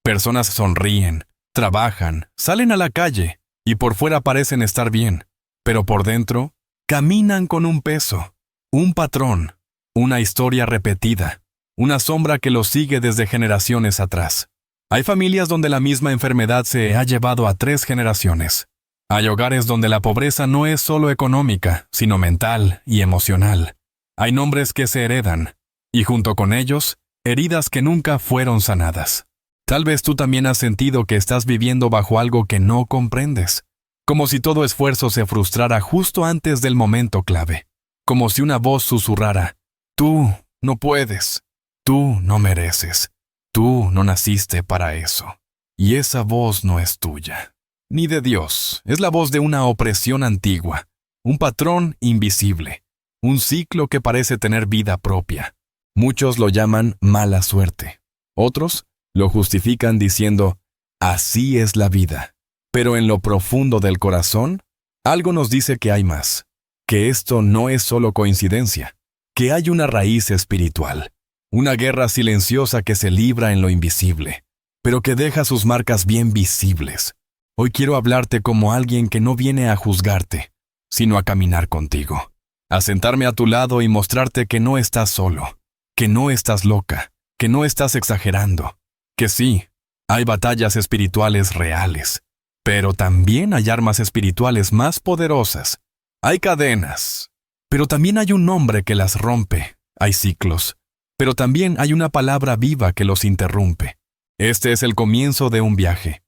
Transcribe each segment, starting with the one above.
Personas sonríen, trabajan, salen a la calle y por fuera parecen estar bien, pero por dentro caminan con un peso, un patrón, una historia repetida, una sombra que los sigue desde generaciones atrás. Hay familias donde la misma enfermedad se ha llevado a 3 generaciones. Hay hogares donde la pobreza no es solo económica, sino mental y emocional. Hay nombres que se heredan, y junto con ellos, heridas que nunca fueron sanadas. Tal vez tú también has sentido que estás viviendo bajo algo que no comprendes, como si todo esfuerzo se frustrara justo antes del momento clave, como si una voz susurrara: tú no puedes, tú no mereces, tú no naciste para eso. Y esa voz no es tuya, ni de Dios, es la voz de una opresión antigua, un patrón invisible, un ciclo que parece tener vida propia. Muchos lo llaman mala suerte, otros lo justifican diciendo: así es la vida. Pero en lo profundo del corazón, algo nos dice que hay más, que esto no es solo coincidencia, que hay una raíz espiritual, una guerra silenciosa que se libra en lo invisible, pero que deja sus marcas bien visibles. Hoy quiero hablarte como alguien que no viene a juzgarte, sino a caminar contigo, a sentarme a tu lado y mostrarte que no estás solo, que no estás loca, que no estás exagerando, que sí, hay batallas espirituales reales, pero también hay armas espirituales más poderosas. Hay cadenas, pero también hay un hombre que las rompe. Hay ciclos, pero también hay una palabra viva que los interrumpe. Este es el comienzo de un viaje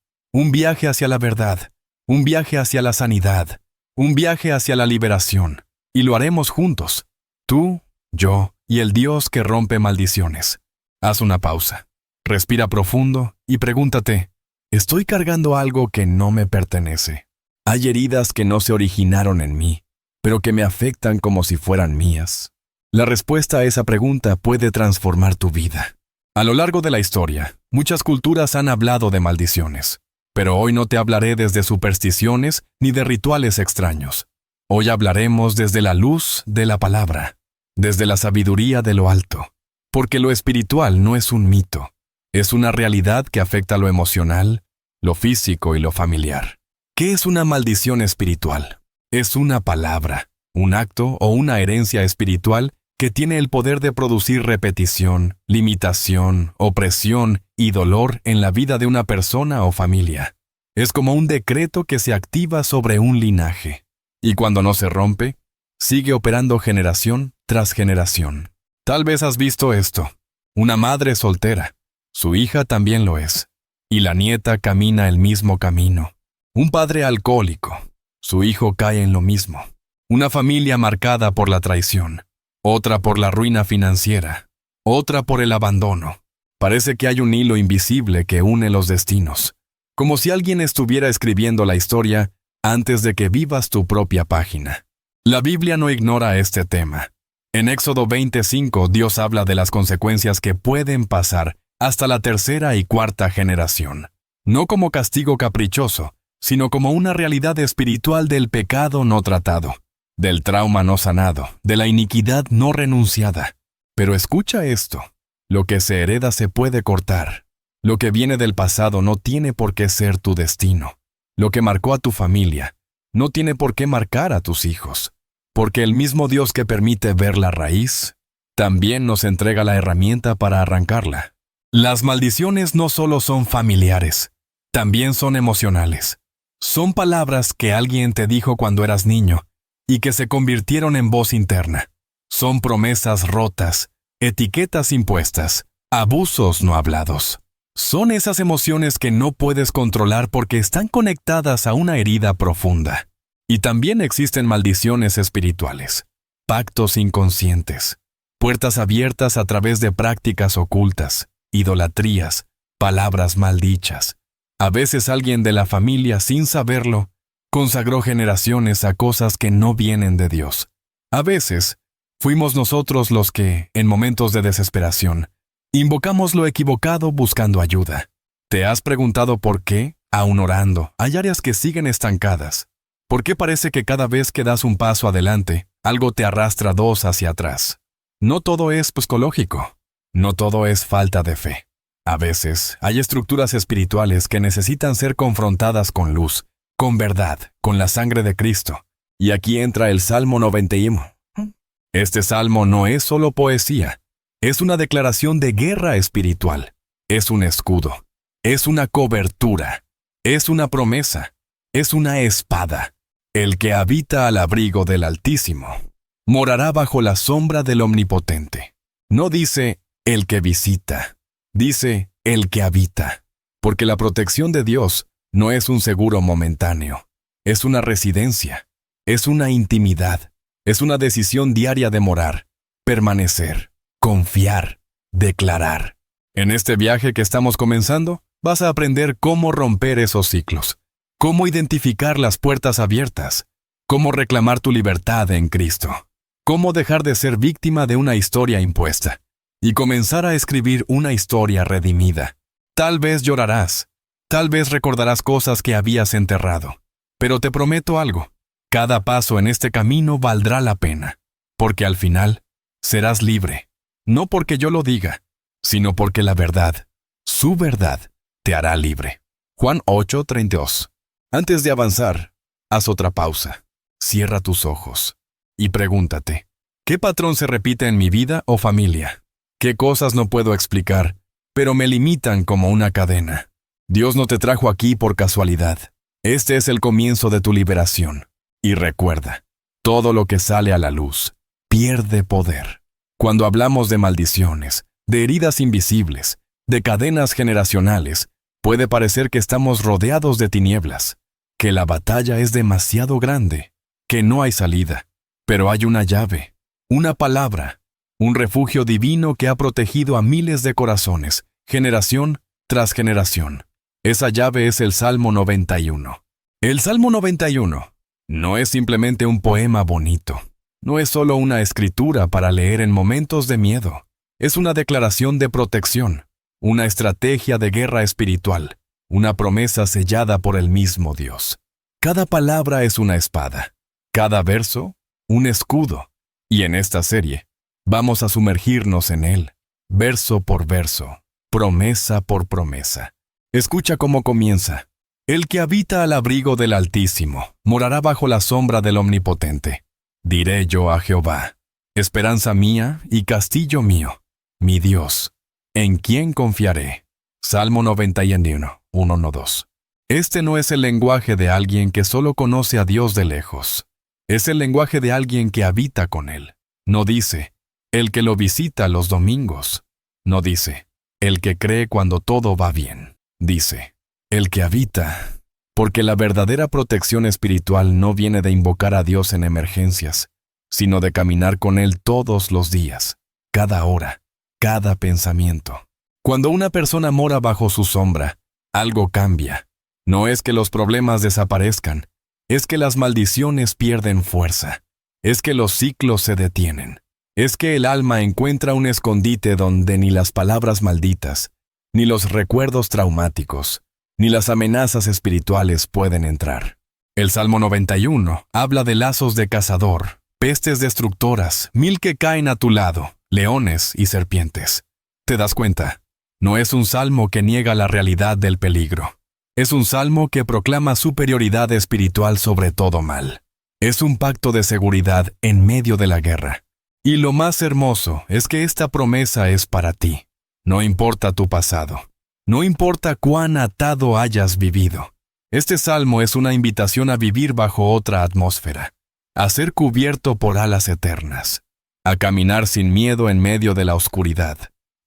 hacia la verdad, un viaje hacia la sanidad, un viaje hacia la liberación, y lo haremos juntos, tú, yo y el Dios que rompe maldiciones. Haz una pausa, respira profundo y pregúntate: ¿estoy cargando algo que no me pertenece? Hay heridas que no se originaron en mí, pero que me afectan como si fueran mías. La respuesta a esa pregunta puede transformar tu vida. A lo largo de la historia, muchas culturas han hablado de maldiciones, pero hoy no te hablaré desde supersticiones ni de rituales extraños. Hoy hablaremos desde la luz de la palabra, desde la sabiduría de lo alto, porque lo espiritual no es un mito, es una realidad que afecta lo emocional, lo físico y lo familiar. ¿Qué es una maldición espiritual? Es una palabra, un acto o una herencia espiritual que tiene el poder de producir repetición, limitación, opresión y dolor en la vida de una persona o familia. Es como un decreto que se activa sobre un linaje, y cuando no se rompe, sigue operando generación tras generación. Tal vez has visto esto: una madre soltera, su hija también lo es, y la nieta camina el mismo camino. Un padre alcohólico, su hijo cae en lo mismo. Una familia marcada por la traición, otra por la ruina financiera, otra por el abandono. Parece que hay un hilo invisible que une los destinos, como si alguien estuviera escribiendo la historia antes de que vivas tu propia página. La Biblia no ignora este tema. En Éxodo 25, Dios habla de las consecuencias que pueden pasar hasta la 3ª y 4ª generación, no como castigo caprichoso, sino como una realidad espiritual del pecado no tratado, del trauma no sanado, de la iniquidad no renunciada. Pero escucha esto: lo que se hereda se puede cortar. Lo que viene del pasado no tiene por qué ser tu destino. Lo que marcó a tu familia no tiene por qué marcar a tus hijos, porque el mismo Dios que permite ver la raíz, también nos entrega la herramienta para arrancarla. Las maldiciones no solo son familiares, también son emocionales. Son palabras que alguien te dijo cuando eras niño y que se convirtieron en voz interna. Son promesas rotas, etiquetas impuestas, abusos no hablados. Son esas emociones que no puedes controlar porque están conectadas a una herida profunda. Y también existen maldiciones espirituales, pactos inconscientes, puertas abiertas a través de prácticas ocultas, idolatrías, palabras mal dichas. A veces alguien de la familia, sin saberlo, consagró generaciones a cosas que no vienen de Dios. A veces, fuimos nosotros los que, en momentos de desesperación, invocamos lo equivocado buscando ayuda. ¿Te has preguntado por qué, aun orando, hay áreas que siguen estancadas? ¿Por qué parece que cada vez que das un paso adelante, algo te arrastra 2 hacia atrás? No todo es psicológico. No todo es falta de fe. A veces, hay estructuras espirituales que necesitan ser confrontadas con luz, con verdad, con la sangre de Cristo. Y aquí entra el Salmo 91. Este salmo no es solo poesía, es una declaración de guerra espiritual, es un escudo, es una cobertura, es una promesa, es una espada. El que habita al abrigo del Altísimo morará bajo la sombra del Omnipotente. No dice el que visita, dice el que habita, porque la protección de Dios no es un seguro momentáneo, es una residencia, es una intimidad, es una decisión diaria de morar, permanecer, confiar, declarar. En este viaje que estamos comenzando, vas a aprender cómo romper esos ciclos, cómo identificar las puertas abiertas, cómo reclamar tu libertad en Cristo, cómo dejar de ser víctima de una historia impuesta y comenzar a escribir una historia redimida. Tal vez llorarás, tal vez recordarás cosas que habías enterrado, pero te prometo algo. Cada paso en este camino valdrá la pena, porque al final serás libre, no porque yo lo diga, sino porque la verdad, su verdad, te hará libre. Juan 8:32. Antes de avanzar, haz otra pausa, cierra tus ojos y pregúntate, ¿qué patrón se repite en mi vida o familia? ¿Qué cosas no puedo explicar, pero me limitan como una cadena? Dios no te trajo aquí por casualidad. Este es el comienzo de tu liberación. Y recuerda, todo lo que sale a la luz pierde poder. Cuando hablamos de maldiciones, de heridas invisibles, de cadenas generacionales, puede parecer que estamos rodeados de tinieblas, que la batalla es demasiado grande, que no hay salida, pero hay una llave, una palabra, un refugio divino que ha protegido a miles de corazones, generación tras generación. Esa llave es el Salmo 91. El Salmo 91 no es simplemente un poema bonito, no es solo una escritura para leer en momentos de miedo, es una declaración de protección, una estrategia de guerra espiritual, una promesa sellada por el mismo Dios. Cada palabra es una espada, cada verso, un escudo, y en esta serie, vamos a sumergirnos en él, verso por verso, promesa por promesa. Escucha cómo comienza. El que habita al abrigo del Altísimo morará bajo la sombra del Omnipotente. Diré yo a Jehová, esperanza mía y castillo mío, mi Dios, ¿en quién confiaré? Salmo 91, 1-2. Este no es el lenguaje de alguien que solo conoce a Dios de lejos. Es el lenguaje de alguien que habita con Él. No dice, el que lo visita los domingos. No dice, el que cree cuando todo va bien. Dice, el que habita, porque la verdadera protección espiritual no viene de invocar a Dios en emergencias, sino de caminar con Él todos los días, cada hora, cada pensamiento. Cuando una persona mora bajo su sombra, algo cambia. No es que los problemas desaparezcan, es que las maldiciones pierden fuerza, es que los ciclos se detienen, es que el alma encuentra un escondite donde ni las palabras malditas, ni los recuerdos traumáticos, ni las amenazas espirituales pueden entrar. El Salmo 91 habla de lazos de cazador, pestes destructoras, 1000 que caen a tu lado, leones y serpientes. ¿Te das cuenta? No es un salmo que niega la realidad del peligro. Es un salmo que proclama superioridad espiritual sobre todo mal. Es un pacto de seguridad en medio de la guerra. Y lo más hermoso es que esta promesa es para ti. No importa tu pasado. No importa cuán atado hayas vivido. Este salmo es una invitación a vivir bajo otra atmósfera, a ser cubierto por alas eternas, a caminar sin miedo en medio de la oscuridad,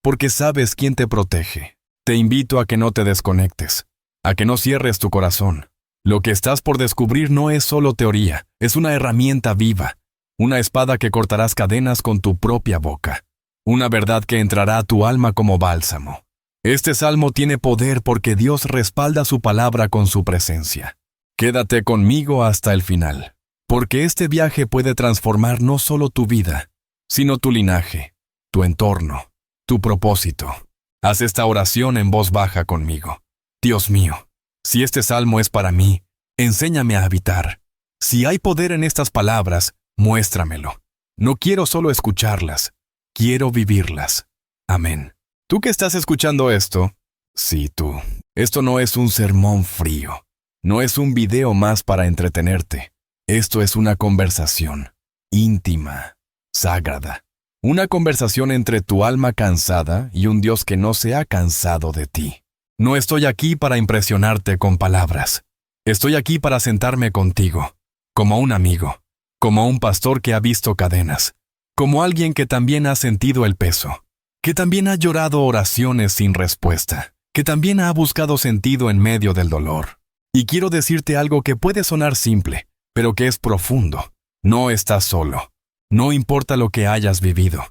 porque sabes quién te protege. Te invito a que no te desconectes, a que no cierres tu corazón. Lo que estás por descubrir no es solo teoría, es una herramienta viva, una espada que cortarás cadenas con tu propia boca, una verdad que entrará a tu alma como bálsamo. Este salmo tiene poder porque Dios respalda su palabra con su presencia. Quédate conmigo hasta el final, porque este viaje puede transformar no solo tu vida, sino tu linaje, tu entorno, tu propósito. Haz esta oración en voz baja conmigo. Dios mío, si este salmo es para mí, enséñame a habitar. Si hay poder en estas palabras, muéstramelo. No quiero solo escucharlas, quiero vivirlas. Amén. Tú que estás escuchando esto, sí, tú, esto no es un sermón frío, no es un video más para entretenerte. Esto es una conversación íntima, sagrada. Una conversación entre tu alma cansada y un Dios que no se ha cansado de ti. No estoy aquí para impresionarte con palabras. Estoy aquí para sentarme contigo, como un amigo, como un pastor que ha visto cadenas, como alguien que también ha sentido el peso, que también ha llorado oraciones sin respuesta, que también ha buscado sentido en medio del dolor. Y quiero decirte algo que puede sonar simple, pero que es profundo. No estás solo. No importa lo que hayas vivido.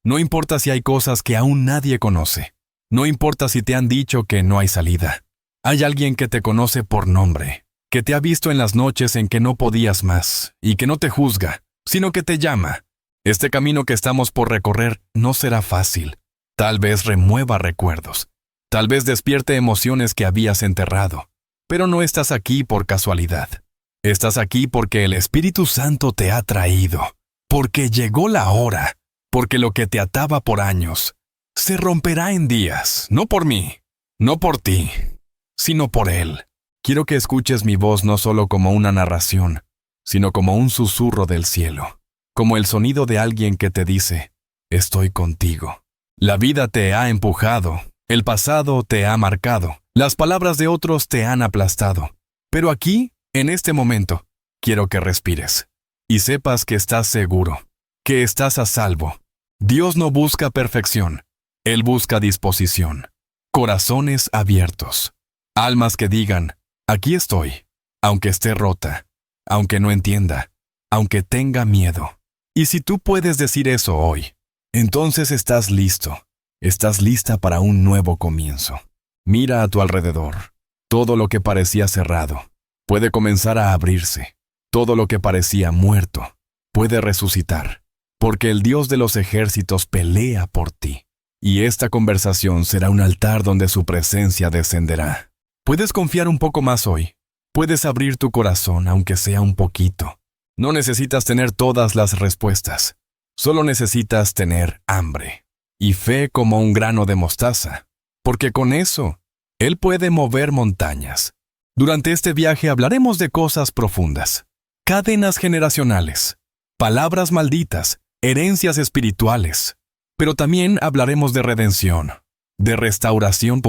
No importa si hay cosas que aún nadie conoce. No importa si te han dicho que no hay salida. Hay alguien que te conoce por nombre, que te ha visto en las noches en que no podías más, y que no te juzga, sino que te llama. Este camino que estamos por recorrer no será fácil. Tal vez remueva recuerdos. Tal vez despierte emociones que habías enterrado. Pero no estás aquí por casualidad. Estás aquí porque el Espíritu Santo te ha traído. Porque llegó la hora, porque lo que te ataba por años se romperá en días, no por mí, no por ti, sino por Él. Quiero que escuches mi voz no solo como una narración, sino como un susurro del cielo, como el sonido de alguien que te dice, estoy contigo. La vida te ha empujado, el pasado te ha marcado, las palabras de otros te han aplastado, pero aquí, en este momento, quiero que respires. Y sepas que estás seguro, que estás a salvo. Dios no busca perfección, Él busca disposición. Corazones abiertos. Almas que digan, aquí estoy, aunque esté rota, aunque no entienda, aunque tenga miedo. Y si tú puedes decir eso hoy, entonces estás listo, estás lista para un nuevo comienzo. Mira a tu alrededor. Todo lo que parecía cerrado puede comenzar a abrirse. Todo lo que parecía muerto puede resucitar, porque el Dios de los ejércitos pelea por ti. Y esta conversación será un altar donde su presencia descenderá. Puedes confiar un poco más hoy. Puedes abrir tu corazón, aunque sea un poquito. No necesitas tener todas las respuestas. Solo necesitas tener hambre y fe como un grano de mostaza, porque con eso, Él puede mover montañas. Durante este viaje hablaremos de cosas profundas. Cadenas generacionales, palabras malditas, herencias espirituales. Pero también hablaremos de redención, de restauración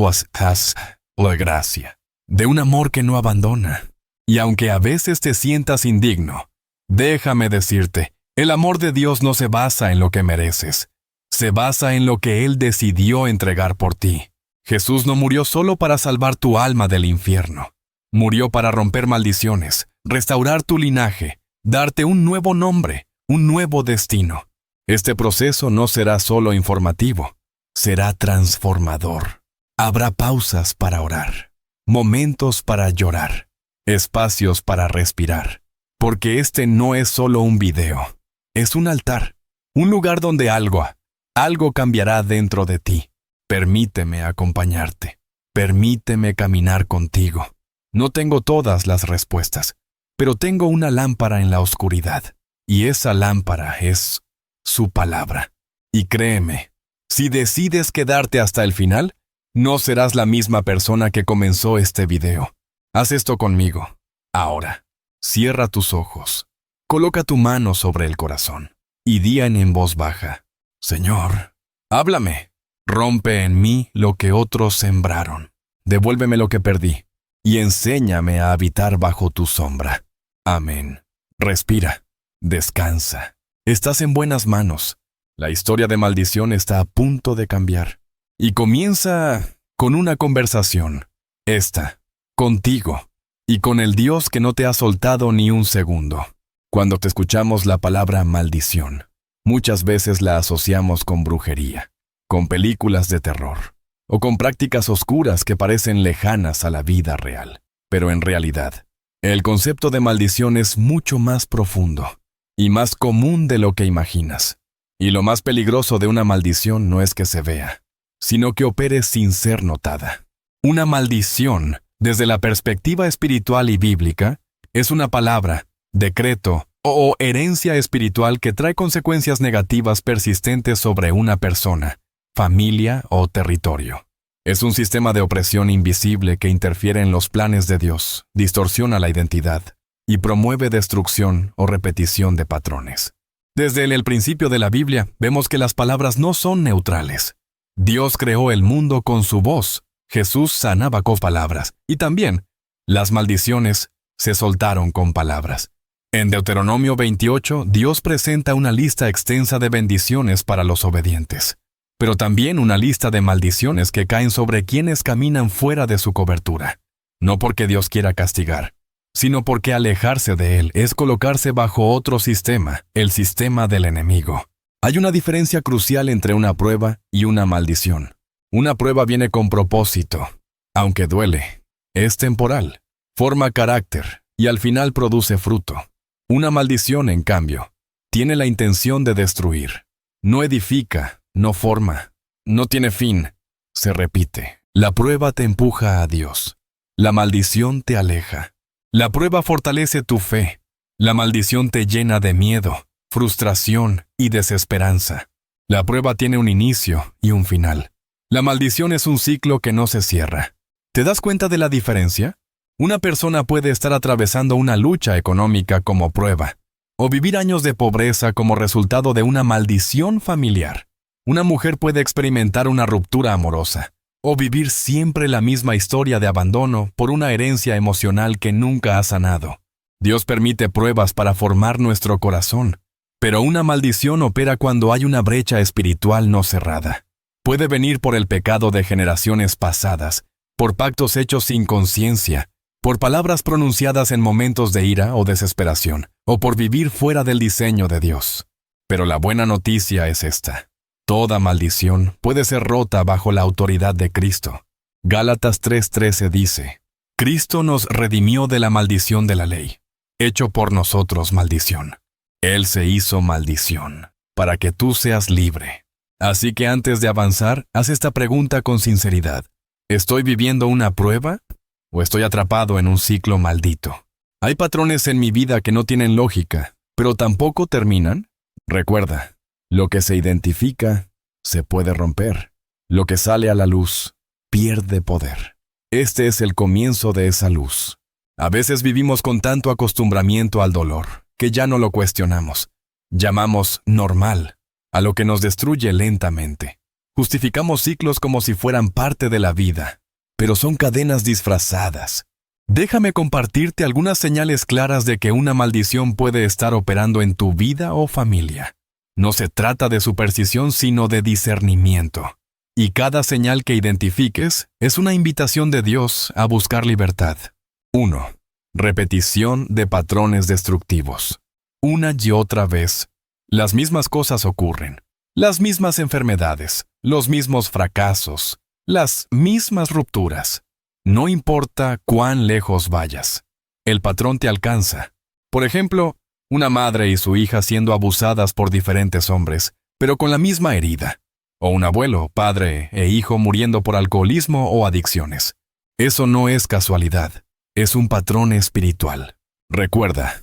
la gracia, de un amor que no abandona. Y aunque a veces te sientas indigno, déjame decirte, el amor de Dios no se basa en lo que mereces, se basa en lo que Él decidió entregar por ti. Jesús no murió solo para salvar tu alma del infierno. Murió para romper maldiciones, restaurar tu linaje, darte un nuevo nombre, un nuevo destino. Este proceso no será solo informativo, será transformador. Habrá pausas para orar, momentos para llorar, espacios para respirar, porque este no es solo un video, es un altar, un lugar donde algo cambiará dentro de ti. Permíteme acompañarte, permíteme caminar contigo. No tengo todas las respuestas, pero tengo una lámpara en la oscuridad, y esa lámpara es su palabra. Y créeme, si decides quedarte hasta el final, no serás la misma persona que comenzó este video. Haz esto conmigo. Ahora, cierra tus ojos, coloca tu mano sobre el corazón, y di en voz baja, Señor, háblame, rompe en mí lo que otros sembraron, devuélveme lo que perdí, y enséñame a habitar bajo tu sombra. Amén. Respira, descansa. Estás en buenas manos. La historia de maldición está a punto de cambiar. Y comienza con una conversación. Esta, contigo, y con el Dios que no te ha soltado ni un segundo. Cuando te escuchamos la palabra maldición, muchas veces la asociamos con brujería, con películas de terror, o con prácticas oscuras que parecen lejanas a la vida real. Pero en realidad, el concepto de maldición es mucho más profundo y más común de lo que imaginas. Y lo más peligroso de una maldición no es que se vea, sino que opere sin ser notada. Una maldición, desde la perspectiva espiritual y bíblica, es una palabra, decreto o herencia espiritual que trae consecuencias negativas persistentes sobre una persona, familia o territorio. Es un sistema de opresión invisible que interfiere en los planes de Dios, distorsiona la identidad y promueve destrucción o repetición de patrones. Desde el principio de la Biblia vemos que las palabras no son neutrales. Dios creó el mundo con su voz, Jesús sanaba con palabras, y también las maldiciones se soltaron con palabras. En Deuteronomio 28, Dios presenta una lista extensa de bendiciones para los obedientes, pero también una lista de maldiciones que caen sobre quienes caminan fuera de su cobertura. No porque Dios quiera castigar, sino porque alejarse de Él es colocarse bajo otro sistema, el sistema del enemigo. Hay una diferencia crucial entre una prueba y una maldición. Una prueba viene con propósito, aunque duele. Es temporal, forma carácter y al final produce fruto. Una maldición, en cambio, tiene la intención de destruir. No edifica, no forma, no tiene fin. Se repite. La prueba te empuja a Dios. La maldición te aleja. La prueba fortalece tu fe. La maldición te llena de miedo, frustración y desesperanza. La prueba tiene un inicio y un final. La maldición es un ciclo que no se cierra. ¿Te das cuenta de la diferencia? Una persona puede estar atravesando una lucha económica como prueba, o vivir años de pobreza como resultado de una maldición familiar. Una mujer puede experimentar una ruptura amorosa, o vivir siempre la misma historia de abandono por una herencia emocional que nunca ha sanado. Dios permite pruebas para formar nuestro corazón, pero una maldición opera cuando hay una brecha espiritual no cerrada. Puede venir por el pecado de generaciones pasadas, por pactos hechos sin conciencia, por palabras pronunciadas en momentos de ira o desesperación, o por vivir fuera del diseño de Dios. Pero la buena noticia es esta. Toda maldición puede ser rota bajo la autoridad de Cristo. Gálatas 3:13 dice, Cristo nos redimió de la maldición de la ley, hecho por nosotros maldición. Él se hizo maldición, para que tú seas libre. Así que antes de avanzar, haz esta pregunta con sinceridad. ¿Estoy viviendo una prueba o estoy atrapado en un ciclo maldito? ¿Hay patrones en mi vida que no tienen lógica, pero tampoco terminan? Recuerda, lo que se identifica se puede romper. Lo que sale a la luz pierde poder. Este es el comienzo de esa luz. A veces vivimos con tanto acostumbramiento al dolor que ya no lo cuestionamos. Llamamos normal a lo que nos destruye lentamente. Justificamos ciclos como si fueran parte de la vida, pero son cadenas disfrazadas. Déjame compartirte algunas señales claras de que una maldición puede estar operando en tu vida o familia. No se trata de superstición, sino de discernimiento. Y cada señal que identifiques es una invitación de Dios a buscar libertad. 1. Repetición de patrones destructivos. Una y otra vez, las mismas cosas ocurren. Las mismas enfermedades, los mismos fracasos, las mismas rupturas. No importa cuán lejos vayas, el patrón te alcanza. Por ejemplo, una madre y su hija siendo abusadas por diferentes hombres, pero con la misma herida. O un abuelo, padre e hijo muriendo por alcoholismo o adicciones. Eso no es casualidad, es un patrón espiritual. Recuerda,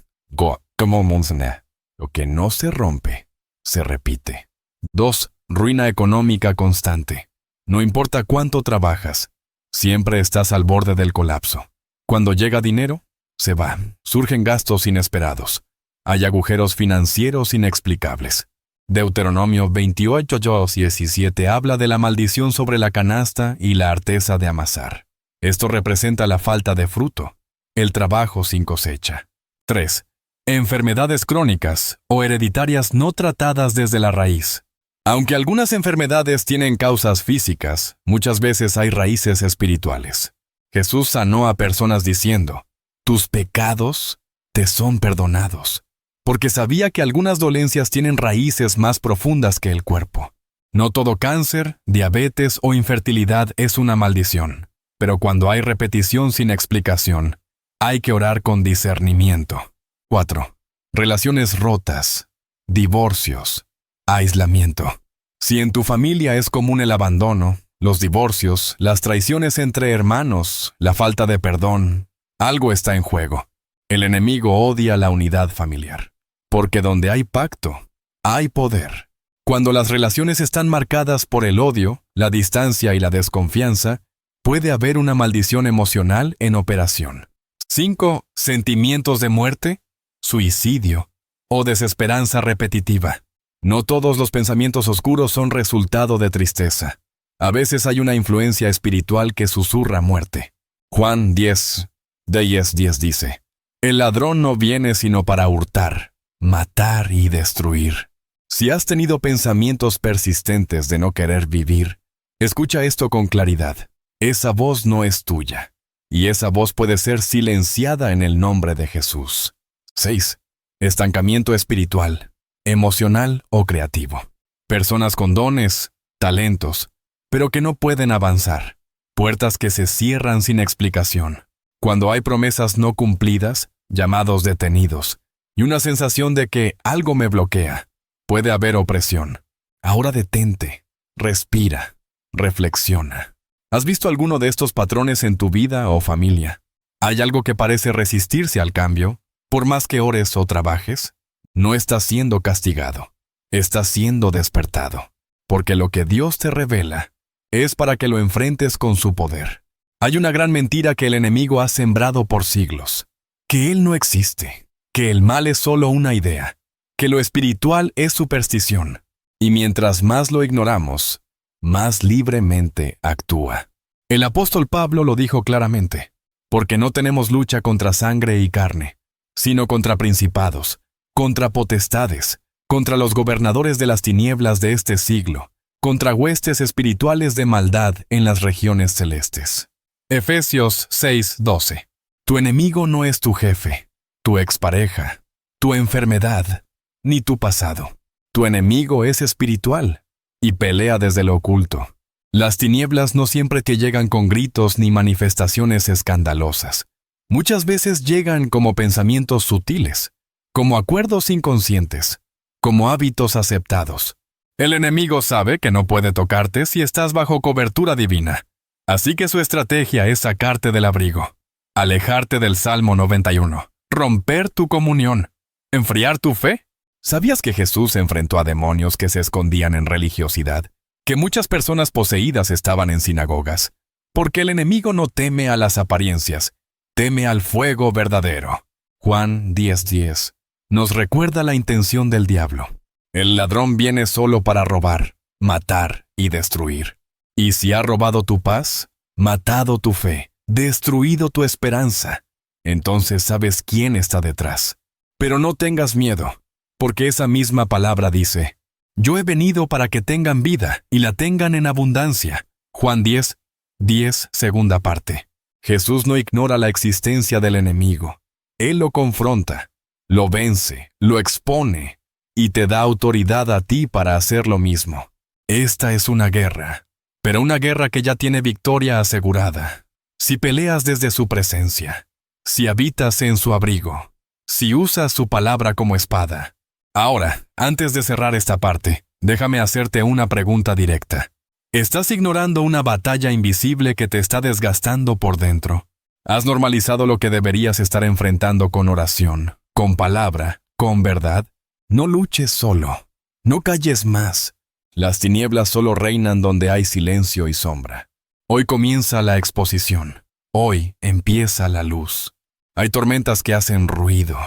lo que no se rompe, se repite. 2. Ruina económica constante. No importa cuánto trabajas, siempre estás al borde del colapso. Cuando llega dinero, se va. Surgen gastos inesperados. Hay agujeros financieros inexplicables. Deuteronomio 28:17 habla de la maldición sobre la canasta y la arteza de amasar. Esto representa la falta de fruto, el trabajo sin cosecha. 3. Enfermedades crónicas o hereditarias no tratadas desde la raíz. Aunque algunas enfermedades tienen causas físicas, muchas veces hay raíces espirituales. Jesús sanó a personas diciendo, «Tus pecados te son perdonados», porque sabía que algunas dolencias tienen raíces más profundas que el cuerpo. No todo cáncer, diabetes o infertilidad es una maldición, pero cuando hay repetición sin explicación, hay que orar con discernimiento. 4. Relaciones rotas, divorcios, aislamiento. Si en tu familia es común el abandono, los divorcios, las traiciones entre hermanos, la falta de perdón, algo está en juego. El enemigo odia la unidad familiar, porque donde hay pacto, hay poder. Cuando las relaciones están marcadas por el odio, la distancia y la desconfianza, puede haber una maldición emocional en operación. 5. Sentimientos de muerte, suicidio o desesperanza repetitiva. No todos los pensamientos oscuros son resultado de tristeza. A veces hay una influencia espiritual que susurra muerte. Juan 10:10 dice: El ladrón no viene sino para hurtar, matar y destruir. Si has tenido pensamientos persistentes de no querer vivir, escucha esto con claridad. Esa voz no es tuya, y esa voz puede ser silenciada en el nombre de Jesús. 6. Estancamiento espiritual, emocional o creativo. Personas con dones, talentos, pero que no pueden avanzar. Puertas que se cierran sin explicación. Cuando hay promesas no cumplidas, llamados detenidos, y una sensación de que algo me bloquea, puede haber opresión. Ahora detente, respira, reflexiona. ¿Has visto alguno de estos patrones en tu vida o familia? ¿Hay algo que parece resistirse al cambio? Por más que ores o trabajes, no estás siendo castigado, estás siendo despertado, porque lo que Dios te revela es para que lo enfrentes con su poder. Hay una gran mentira que el enemigo ha sembrado por siglos, que Él no existe, que el mal es solo una idea, que lo espiritual es superstición, y mientras más lo ignoramos, más libremente actúa. El apóstol Pablo lo dijo claramente: porque no tenemos lucha contra sangre y carne, sino contra principados, contra potestades, contra los gobernadores de las tinieblas de este siglo, contra huestes espirituales de maldad en las regiones celestes. Efesios 6:12. Tu enemigo no es tu jefe, tu expareja, tu enfermedad, ni tu pasado. Tu enemigo es espiritual y pelea desde lo oculto. Las tinieblas no siempre te llegan con gritos ni manifestaciones escandalosas. Muchas veces llegan como pensamientos sutiles, como acuerdos inconscientes, como hábitos aceptados. El enemigo sabe que no puede tocarte si estás bajo cobertura divina, así que su estrategia es sacarte del abrigo, alejarte del Salmo 91, romper tu comunión, enfriar tu fe. ¿Sabías que Jesús enfrentó a demonios que se escondían en religiosidad? Que muchas personas poseídas estaban en sinagogas. Porque el enemigo no teme a las apariencias, teme al fuego verdadero. Juan 10:10 nos recuerda la intención del diablo. El ladrón viene solo para robar, matar y destruir. Y si ha robado tu paz, matado tu fe, destruido tu esperanza, entonces sabes quién está detrás. Pero no tengas miedo, porque esa misma palabra dice: yo he venido para que tengan vida y la tengan en abundancia. Juan 10:10, segunda parte. Jesús no ignora la existencia del enemigo. Él lo confronta, lo vence, lo expone y te da autoridad a ti para hacer lo mismo. Esta es una guerra, pero una guerra que ya tiene victoria asegurada. Si peleas desde su presencia, si habitas en su abrigo, si usas su palabra como espada. Ahora, antes de cerrar esta parte, déjame hacerte una pregunta directa. ¿Estás ignorando una batalla invisible que te está desgastando por dentro? ¿Has normalizado lo que deberías estar enfrentando con oración, con palabra, con verdad? No luches solo. No calles más. Las tinieblas solo reinan donde hay silencio y sombra. Hoy comienza la exposición. Hoy empieza la luz. Hay tormentas que hacen ruido,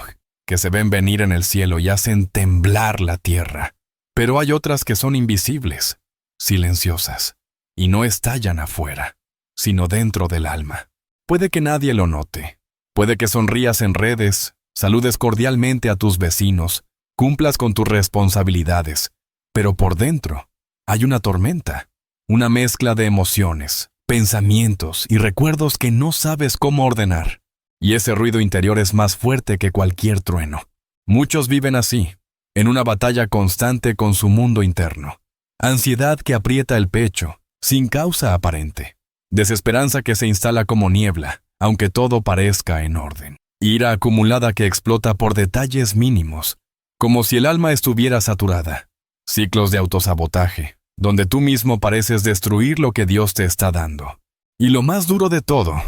que se ven venir en el cielo y hacen temblar la tierra. Pero hay otras que son invisibles, silenciosas, y no estallan afuera, sino dentro del alma. Puede que nadie lo note. Puede que sonrías en redes, saludes cordialmente a tus vecinos, cumplas con tus responsabilidades, pero por dentro hay una tormenta, una mezcla de emociones, pensamientos y recuerdos que no sabes cómo ordenar. Y ese ruido interior es más fuerte que cualquier trueno. Muchos viven así, en una batalla constante con su mundo interno. Ansiedad que aprieta el pecho, sin causa aparente. Desesperanza que se instala como niebla, aunque todo parezca en orden. Ira acumulada que explota por detalles mínimos, como si el alma estuviera saturada. Ciclos de autosabotaje, donde tú mismo pareces destruir lo que Dios te está dando. Y lo más duro de todo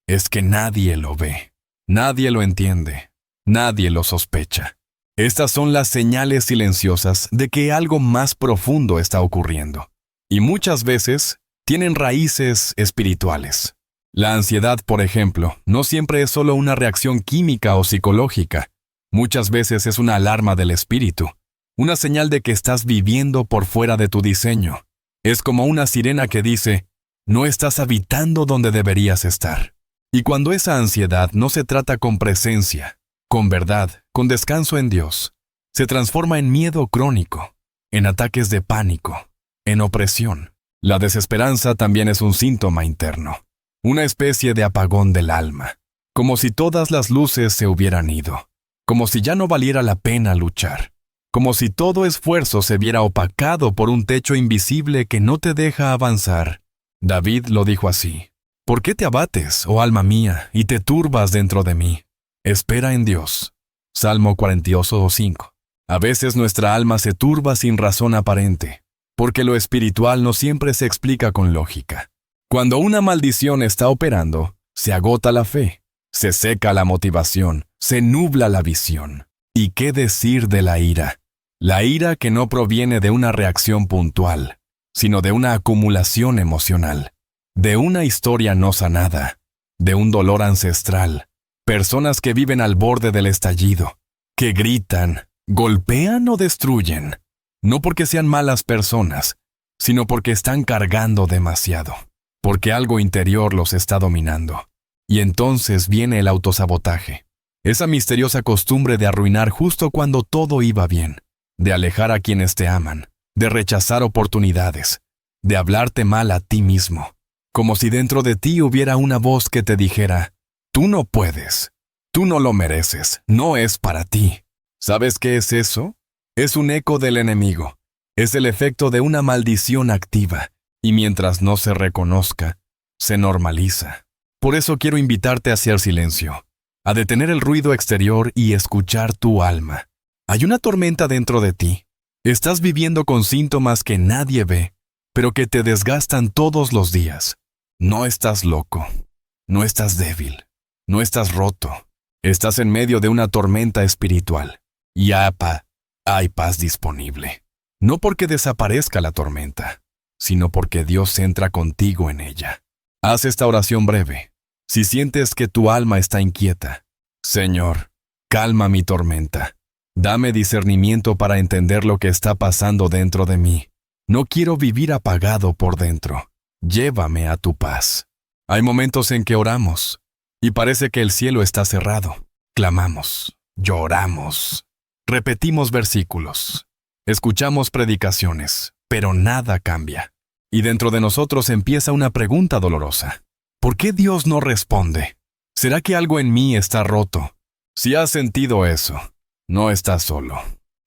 es que nadie lo ve, nadie lo entiende, nadie lo sospecha. Estas son las señales silenciosas de que algo más profundo está ocurriendo. Y muchas veces tienen raíces espirituales. La ansiedad, por ejemplo, no siempre es solo una reacción química o psicológica. Muchas veces es una alarma del espíritu, una señal de que estás viviendo por fuera de tu diseño. Es como una sirena que dice, no estás habitando donde deberías estar. Y cuando esa ansiedad no se trata con presencia, con verdad, con descanso en Dios, se transforma en miedo crónico, en ataques de pánico, en opresión. La desesperanza también es un síntoma interno, una especie de apagón del alma, como si todas las luces se hubieran ido, como si ya no valiera la pena luchar, como si todo esfuerzo se viera opacado por un techo invisible que no te deja avanzar. David lo dijo así: ¿por qué te abates, oh alma mía, y te turbas dentro de mí? Espera en Dios. Salmo 42:5. A veces nuestra alma se turba sin razón aparente, porque lo espiritual no siempre se explica con lógica. Cuando una maldición está operando, se agota la fe, se seca la motivación, se nubla la visión. ¿Y qué decir de la ira? La ira que no proviene de una reacción puntual, sino de una acumulación emocional, de una historia no sanada, de un dolor ancestral. Personas que viven al borde del estallido, que gritan, golpean o destruyen, no porque sean malas personas, sino porque están cargando demasiado, porque algo interior los está dominando. Y entonces viene el autosabotaje, esa misteriosa costumbre de arruinar justo cuando todo iba bien, de alejar a quienes te aman, de rechazar oportunidades, de hablarte mal a ti mismo, como si dentro de ti hubiera una voz que te dijera, tú no puedes, tú no lo mereces, no es para ti. ¿Sabes qué es eso? Es un eco del enemigo. Es el efecto de una maldición activa, y mientras no se reconozca, se normaliza. Por eso quiero invitarte a hacer silencio, a detener el ruido exterior y escuchar tu alma. Hay una tormenta dentro de ti. Estás viviendo con síntomas que nadie ve, pero que te desgastan todos los días. No estás loco, no estás débil. No estás roto, estás en medio de una tormenta espiritual. Y hay paz disponible. No porque desaparezca la tormenta, sino porque Dios entra contigo en ella. Haz esta oración breve. Si sientes que tu alma está inquieta, Señor, calma mi tormenta. Dame discernimiento para entender lo que está pasando dentro de mí. No quiero vivir apagado por dentro. Llévame a tu paz. Hay momentos en que oramos, y parece que el cielo está cerrado. Clamamos, lloramos, repetimos versículos, escuchamos predicaciones, pero nada cambia. Y dentro de nosotros empieza una pregunta dolorosa. ¿Por qué Dios no responde? ¿Será que algo en mí está roto? Si has sentido eso, no estás solo.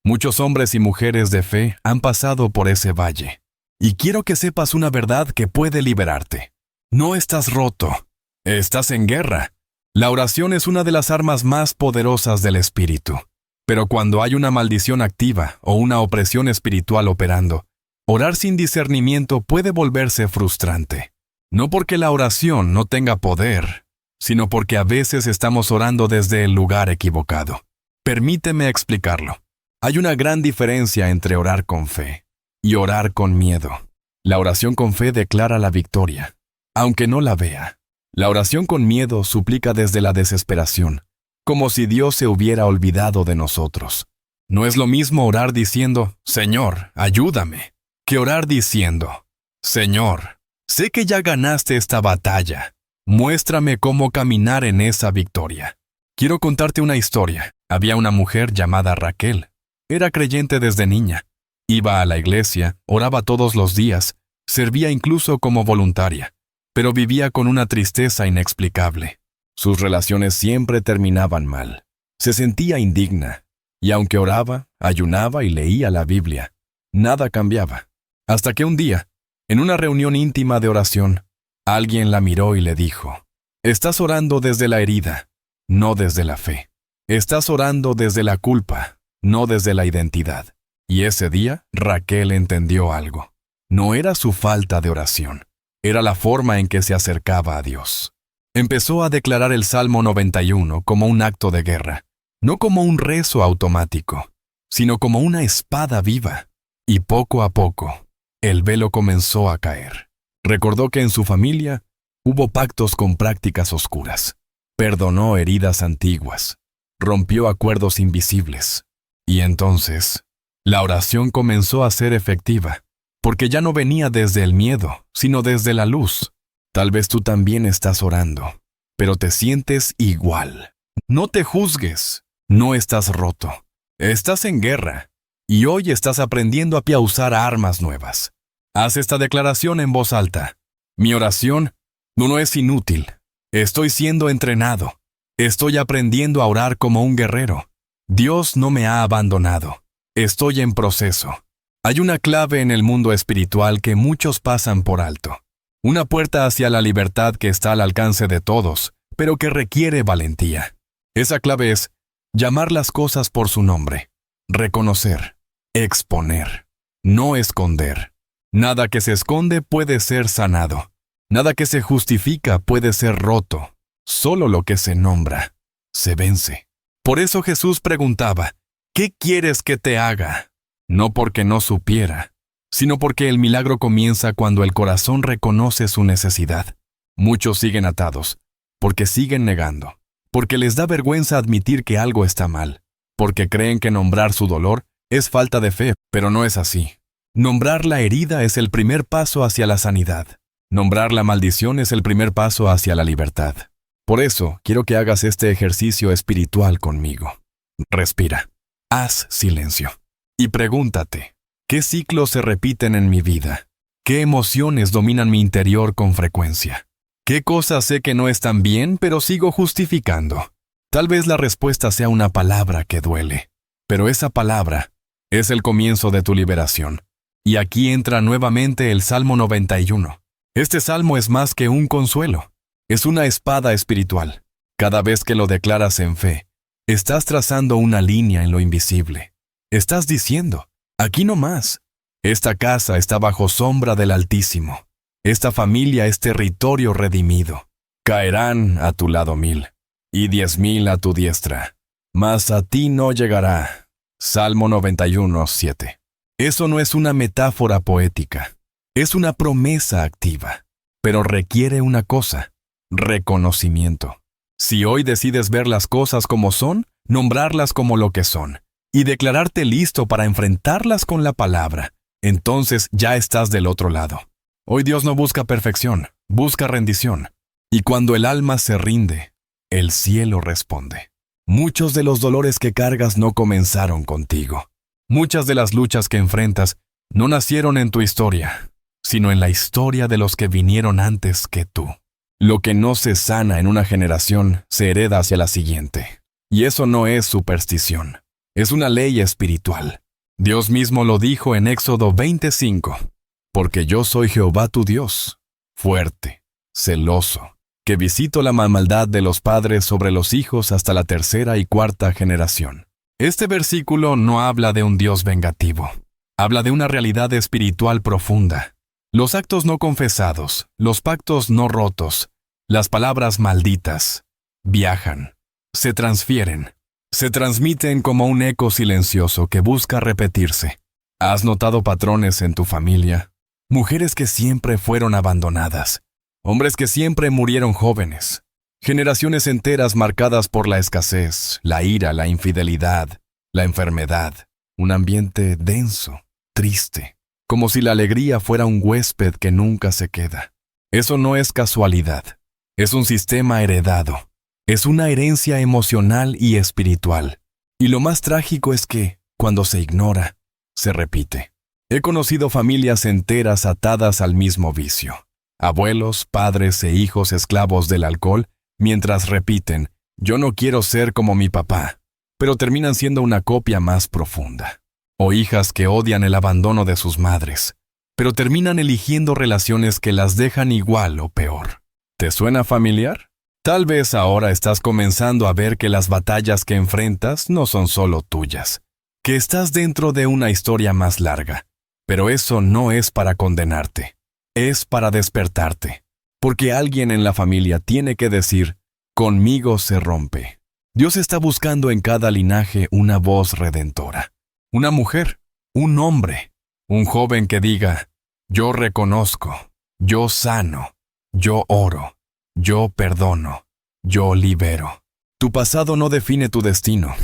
Muchos hombres y mujeres de fe han pasado por ese valle. Y quiero que sepas una verdad que puede liberarte. No estás roto. Estás en guerra. La oración es una de las armas más poderosas del espíritu. Pero cuando hay una maldición activa o una opresión espiritual operando, orar sin discernimiento puede volverse frustrante. No porque la oración no tenga poder, sino porque a veces estamos orando desde el lugar equivocado. Permíteme explicarlo. Hay una gran diferencia entre orar con fe y orar con miedo. La oración con fe declara la victoria, aunque no la vea. La oración con miedo suplica desde la desesperación, como si Dios se hubiera olvidado de nosotros. No es lo mismo orar diciendo, Señor, ayúdame, que orar diciendo, Señor, sé que ya ganaste esta batalla. Muéstrame cómo caminar en esa victoria. Quiero contarte una historia. Había una mujer llamada Raquel. Era creyente desde niña. Iba a la iglesia, oraba todos los días, servía incluso como voluntaria, pero vivía con una tristeza inexplicable. Sus relaciones siempre terminaban mal. Se sentía indigna, y aunque oraba, ayunaba y leía la Biblia, nada cambiaba. Hasta que un día, en una reunión íntima de oración, alguien la miró y le dijo, estás orando desde la herida, no desde la fe. Estás orando desde la culpa, no desde la identidad. Y ese día, Raquel entendió algo. No era su falta de oración, era la forma en que se acercaba a Dios. Empezó a declarar el Salmo 91 como un acto de guerra. no como un rezo automático, sino como una espada viva. Y poco a poco, el velo comenzó a caer. Recordó que en su familia hubo pactos con prácticas oscuras. Perdonó heridas antiguas. Rompió acuerdos invisibles. Y entonces, la oración comenzó a ser efectiva, porque ya no venía desde el miedo, sino desde la luz. Tal vez tú también estás orando, pero te sientes igual. No te juzgues. No estás roto. Estás en guerra. Y hoy estás aprendiendo a usar armas nuevas. Haz esta declaración en voz alta. Mi oración no es inútil. Estoy siendo entrenado. Estoy aprendiendo a orar como un guerrero. Dios no me ha abandonado. Estoy en proceso. Hay una clave en el mundo espiritual que muchos pasan por alto. Una puerta hacia la libertad que está al alcance de todos, pero que requiere valentía. Esa clave es llamar las cosas por su nombre. Reconocer, exponer, no esconder. Nada que se esconde puede ser sanado. Nada que se justifica puede ser roto. Solo lo que se nombra, se vence. Por eso Jesús preguntaba, ¿qué quieres que te haga? No porque no supiera, sino porque el milagro comienza cuando el corazón reconoce su necesidad. Muchos siguen atados, porque siguen negando, porque les da vergüenza admitir que algo está mal, porque creen que nombrar su dolor es falta de fe, pero no es así. Nombrar la herida es el primer paso hacia la sanidad. Nombrar la maldición es el primer paso hacia la libertad. Por eso, quiero que hagas este ejercicio espiritual conmigo. Respira. Haz silencio. Y pregúntate, ¿qué ciclos se repiten en mi vida? ¿Qué emociones dominan mi interior con frecuencia? ¿Qué cosas sé que no están bien, pero sigo justificando? Tal vez la respuesta sea una palabra que duele, pero esa palabra es el comienzo de tu liberación. Y aquí entra nuevamente el Salmo 91. Este salmo es más que un consuelo. Es una espada espiritual. Cada vez que lo declaras en fe, estás trazando una línea en lo invisible. Estás diciendo, aquí no más. Esta casa está bajo sombra del Altísimo. Esta familia es territorio redimido. Caerán a tu lado 1000, y 10,000 a tu diestra, mas a ti no llegará. Salmo 91, 7. Eso no es una metáfora poética. Es una promesa activa, pero requiere una cosa: reconocimiento. Si hoy decides ver las cosas como son, nombrarlas como lo que son, y declararte listo para enfrentarlas con la palabra, entonces ya estás del otro lado. Hoy Dios no busca perfección, busca rendición. Y cuando el alma se rinde, el cielo responde. Muchos de los dolores que cargas no comenzaron contigo. Muchas de las luchas que enfrentas no nacieron en tu historia, sino en la historia de los que vinieron antes que tú. Lo que no se sana en una generación se hereda hacia la siguiente. Y eso no es superstición. Es una ley espiritual. Dios mismo lo dijo en Éxodo 25. Porque yo soy Jehová tu Dios, fuerte, celoso, que visito la maldad de los padres sobre los hijos hasta la 3ª y 4ª generación. Este versículo no habla de un Dios vengativo. Habla de una realidad espiritual profunda. Los actos no confesados, los pactos no rotos, las palabras malditas, viajan, se transfieren, se transmiten como un eco silencioso que busca repetirse. ¿Has notado patrones en tu familia? Mujeres que siempre fueron abandonadas, hombres que siempre murieron jóvenes, generaciones enteras marcadas por la escasez, la ira, la infidelidad, la enfermedad, un ambiente denso, triste, como si la alegría fuera un huésped que nunca se queda. Eso no es casualidad, es un sistema heredado, es una herencia emocional y espiritual. Y lo más trágico es que, cuando se ignora, se repite. He conocido familias enteras atadas al mismo vicio. Abuelos, padres e hijos esclavos del alcohol, mientras repiten, yo no quiero ser como mi papá, pero terminan siendo una copia más profunda. O hijas que odian el abandono de sus madres, pero terminan eligiendo relaciones que las dejan igual o peor. ¿Te suena familiar? Tal vez ahora estás comenzando a ver que las batallas que enfrentas no son solo tuyas, que estás dentro de una historia más larga. Pero eso no es para condenarte, es para despertarte, porque alguien en la familia tiene que decir, conmigo se rompe. Dios está buscando en cada linaje una voz redentora. Una mujer, un hombre, un joven que diga, yo reconozco, yo sano, yo oro, yo perdono, yo libero. Tu pasado no define tu destino,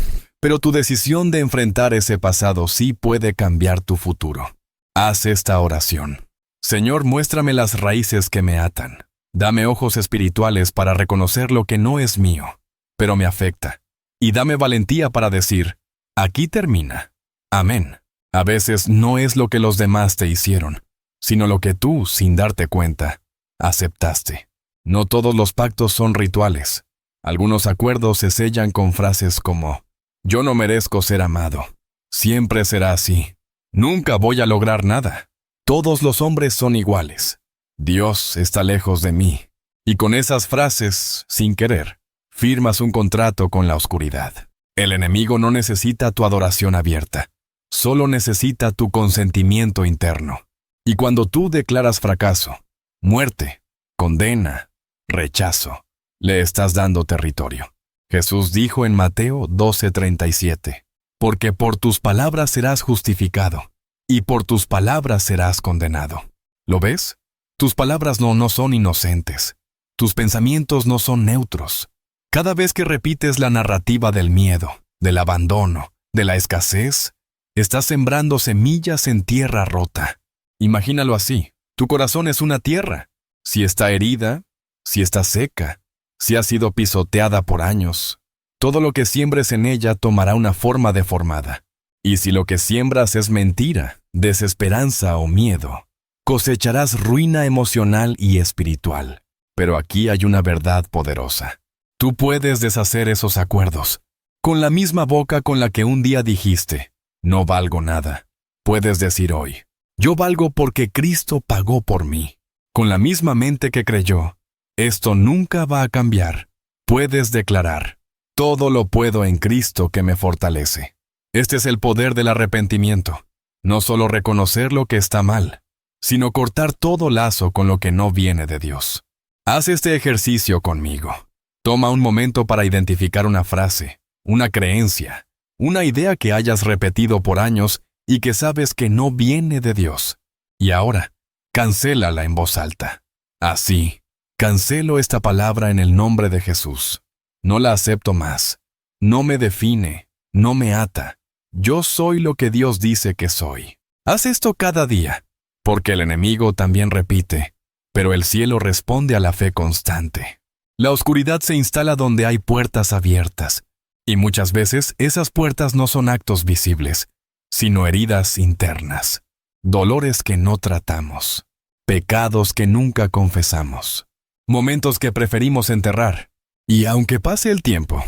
pero tu decisión de enfrentar ese pasado sí puede cambiar tu futuro. Haz esta oración. Señor, muéstrame las raíces que me atan. Dame ojos espirituales para reconocer lo que no es mío, pero me afecta. Y dame valentía para decir, aquí termina. Amén. A veces no es lo que los demás te hicieron, sino lo que tú, sin darte cuenta, aceptaste. No todos los pactos son rituales. Algunos acuerdos se sellan con frases como, yo no merezco ser amado. Siempre será así. Nunca voy a lograr nada. Todos los hombres son iguales. Dios está lejos de mí. Y con esas frases, sin querer, firmas un contrato con la oscuridad. El enemigo no necesita tu adoración abierta. Solo necesita tu consentimiento interno. Y cuando tú declaras fracaso, muerte, condena, rechazo, le estás dando territorio. Jesús dijo en Mateo 12:37, porque por tus palabras serás justificado, y por tus palabras serás condenado. ¿Lo ves? Tus palabras no son inocentes. Tus pensamientos no son neutros. Cada vez que repites la narrativa del miedo, del abandono, de la escasez, estás sembrando semillas en tierra rota. Imagínalo así. Tu corazón es una tierra. Si está herida, si está seca, si ha sido pisoteada por años, todo lo que siembres en ella tomará una forma deformada. Y si lo que siembras es mentira, desesperanza o miedo, cosecharás ruina emocional y espiritual. Pero aquí hay una verdad poderosa. Tú puedes deshacer esos acuerdos. Con la misma boca con la que un día dijiste, no valgo nada, puedes decir hoy, yo valgo porque Cristo pagó por mí. Con la misma mente que creyó, esto nunca va a cambiar. Puedes declarar, todo lo puedo en Cristo que me fortalece. Este es el poder del arrepentimiento. No solo reconocer lo que está mal, sino cortar todo lazo con lo que no viene de Dios. Haz este ejercicio conmigo. Toma un momento para identificar una frase, una creencia, una idea que hayas repetido por años y que sabes que no viene de Dios. Y ahora, cancélala en voz alta. Así, cancelo esta palabra en el nombre de Jesús. No la acepto más. No me define, no me ata. Yo soy lo que Dios dice que soy. Haz esto cada día, porque el enemigo también repite, pero el cielo responde a la fe constante. La oscuridad se instala donde hay puertas abiertas, y muchas veces esas puertas no son actos visibles, sino heridas internas, dolores que no tratamos, pecados que nunca confesamos, momentos que preferimos enterrar, y aunque pase el tiempo,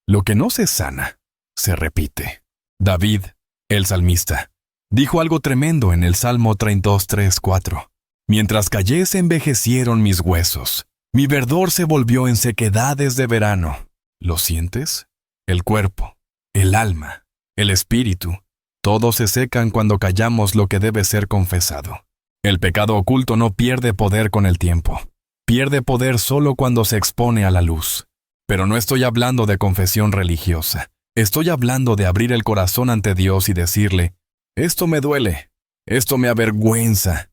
lo que no se sana, se repite. David, el salmista, dijo algo tremendo en el Salmo 32:3-4. Mientras callé se envejecieron mis huesos, mi verdor se volvió en sequedades de verano. ¿Lo sientes? El cuerpo, el alma, el espíritu, todos se secan cuando callamos lo que debe ser confesado. El pecado oculto no pierde poder con el tiempo. Pierde poder solo cuando se expone a la luz. Pero no estoy hablando de confesión religiosa. Estoy hablando de abrir el corazón ante Dios y decirle, esto me duele, esto me avergüenza,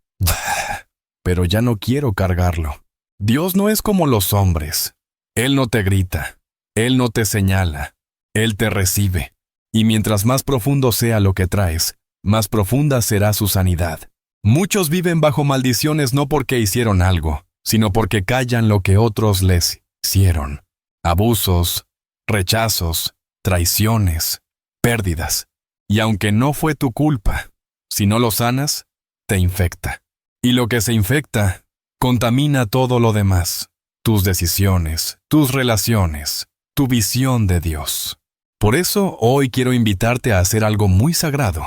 pero ya no quiero cargarlo. Dios no es como los hombres. Él no te grita, Él no te señala, Él te recibe. Y mientras más profundo sea lo que traes, más profunda será su sanidad. Muchos viven bajo maldiciones no porque hicieron algo, sino porque callan lo que otros les hicieron. Abusos, rechazos, traiciones, pérdidas. Y aunque no fue tu culpa, si no lo sanas, te infecta. Y lo que se infecta, contamina todo lo demás. Tus decisiones, tus relaciones, tu visión de Dios. Por eso, hoy quiero invitarte a hacer algo muy sagrado.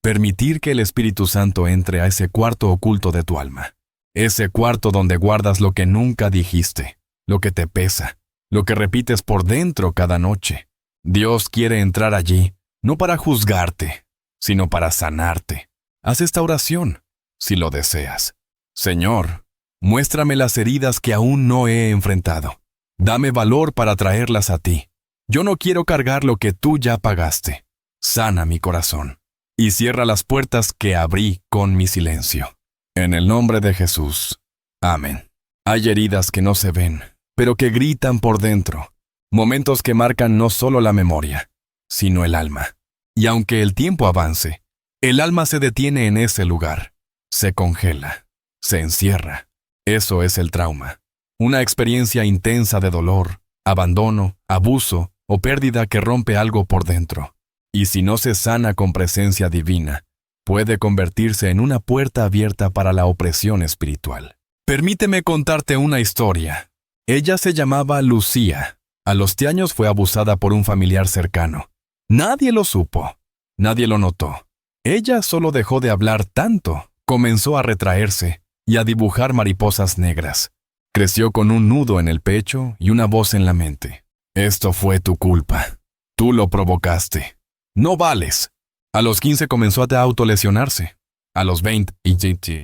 Permitir que el Espíritu Santo entre a ese cuarto oculto de tu alma. Ese cuarto donde guardas lo que nunca dijiste, lo que te pesa, lo que repites por dentro cada noche. Dios quiere entrar allí, no para juzgarte, sino para sanarte. Haz esta oración, si lo deseas. Señor, muéstrame las heridas que aún no he enfrentado. Dame valor para traerlas a ti. Yo no quiero cargar lo que tú ya pagaste. Sana mi corazón y cierra las puertas que abrí con mi silencio. En el nombre de Jesús. Amén. Hay heridas que no se ven, pero que gritan por dentro. Momentos que marcan no solo la memoria, sino el alma. Y aunque el tiempo avance, el alma se detiene en ese lugar. Se congela, se encierra. Eso es el trauma. Una experiencia intensa de dolor, abandono, abuso o pérdida que rompe algo por dentro. Y si no se sana con presencia divina, puede convertirse en una puerta abierta para la opresión espiritual. Permíteme contarte una historia. Ella se llamaba Lucía. A los 10 años fue abusada por un familiar cercano. Nadie lo supo. Nadie lo notó. Ella solo dejó de hablar tanto. Comenzó a retraerse y a dibujar mariposas negras. Creció con un nudo en el pecho y una voz en la mente. Esto fue tu culpa. Tú lo provocaste. No vales. A los 15 comenzó a autolesionarse. A los 20,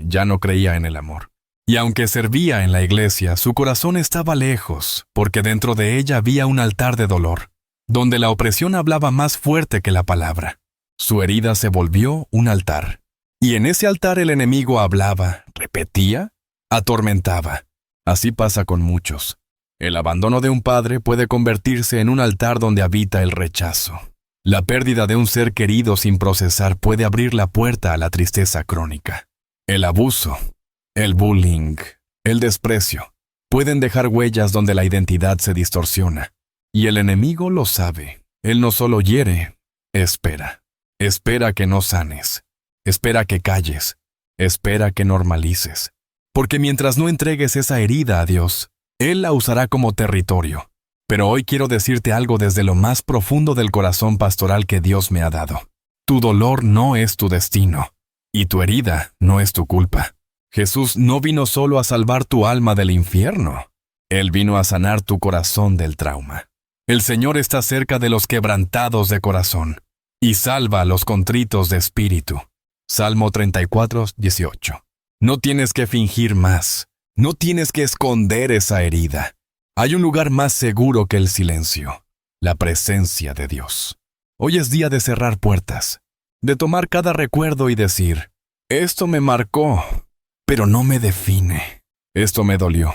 ya no creía en el amor. Y aunque servía en la iglesia, su corazón estaba lejos, porque dentro de ella había un altar de dolor, donde la opresión hablaba más fuerte que la palabra. Su herida se volvió un altar. Y en ese altar el enemigo hablaba, repetía, atormentaba. Así pasa con muchos. El abandono de un padre puede convertirse en un altar donde habita el rechazo. La pérdida de un ser querido sin procesar puede abrir la puerta a la tristeza crónica. El abuso, el bullying, el desprecio, pueden dejar huellas donde la identidad se distorsiona. Y el enemigo lo sabe. Él no solo hiere, espera. Espera que no sanes. Espera que calles. Espera que normalices. Porque mientras no entregues esa herida a Dios, Él la usará como territorio. Pero hoy quiero decirte algo desde lo más profundo del corazón pastoral que Dios me ha dado. Tu dolor no es tu destino, y tu herida no es tu culpa. Jesús no vino solo a salvar tu alma del infierno. Él vino a sanar tu corazón del trauma. El Señor está cerca de los quebrantados de corazón, y salva a los contritos de espíritu. Salmo 34:18. No tienes que fingir más. No tienes que esconder esa herida. Hay un lugar más seguro que el silencio, la presencia de Dios. Hoy es día de cerrar puertas, de tomar cada recuerdo y decir, esto me marcó, pero no me define. Esto me dolió,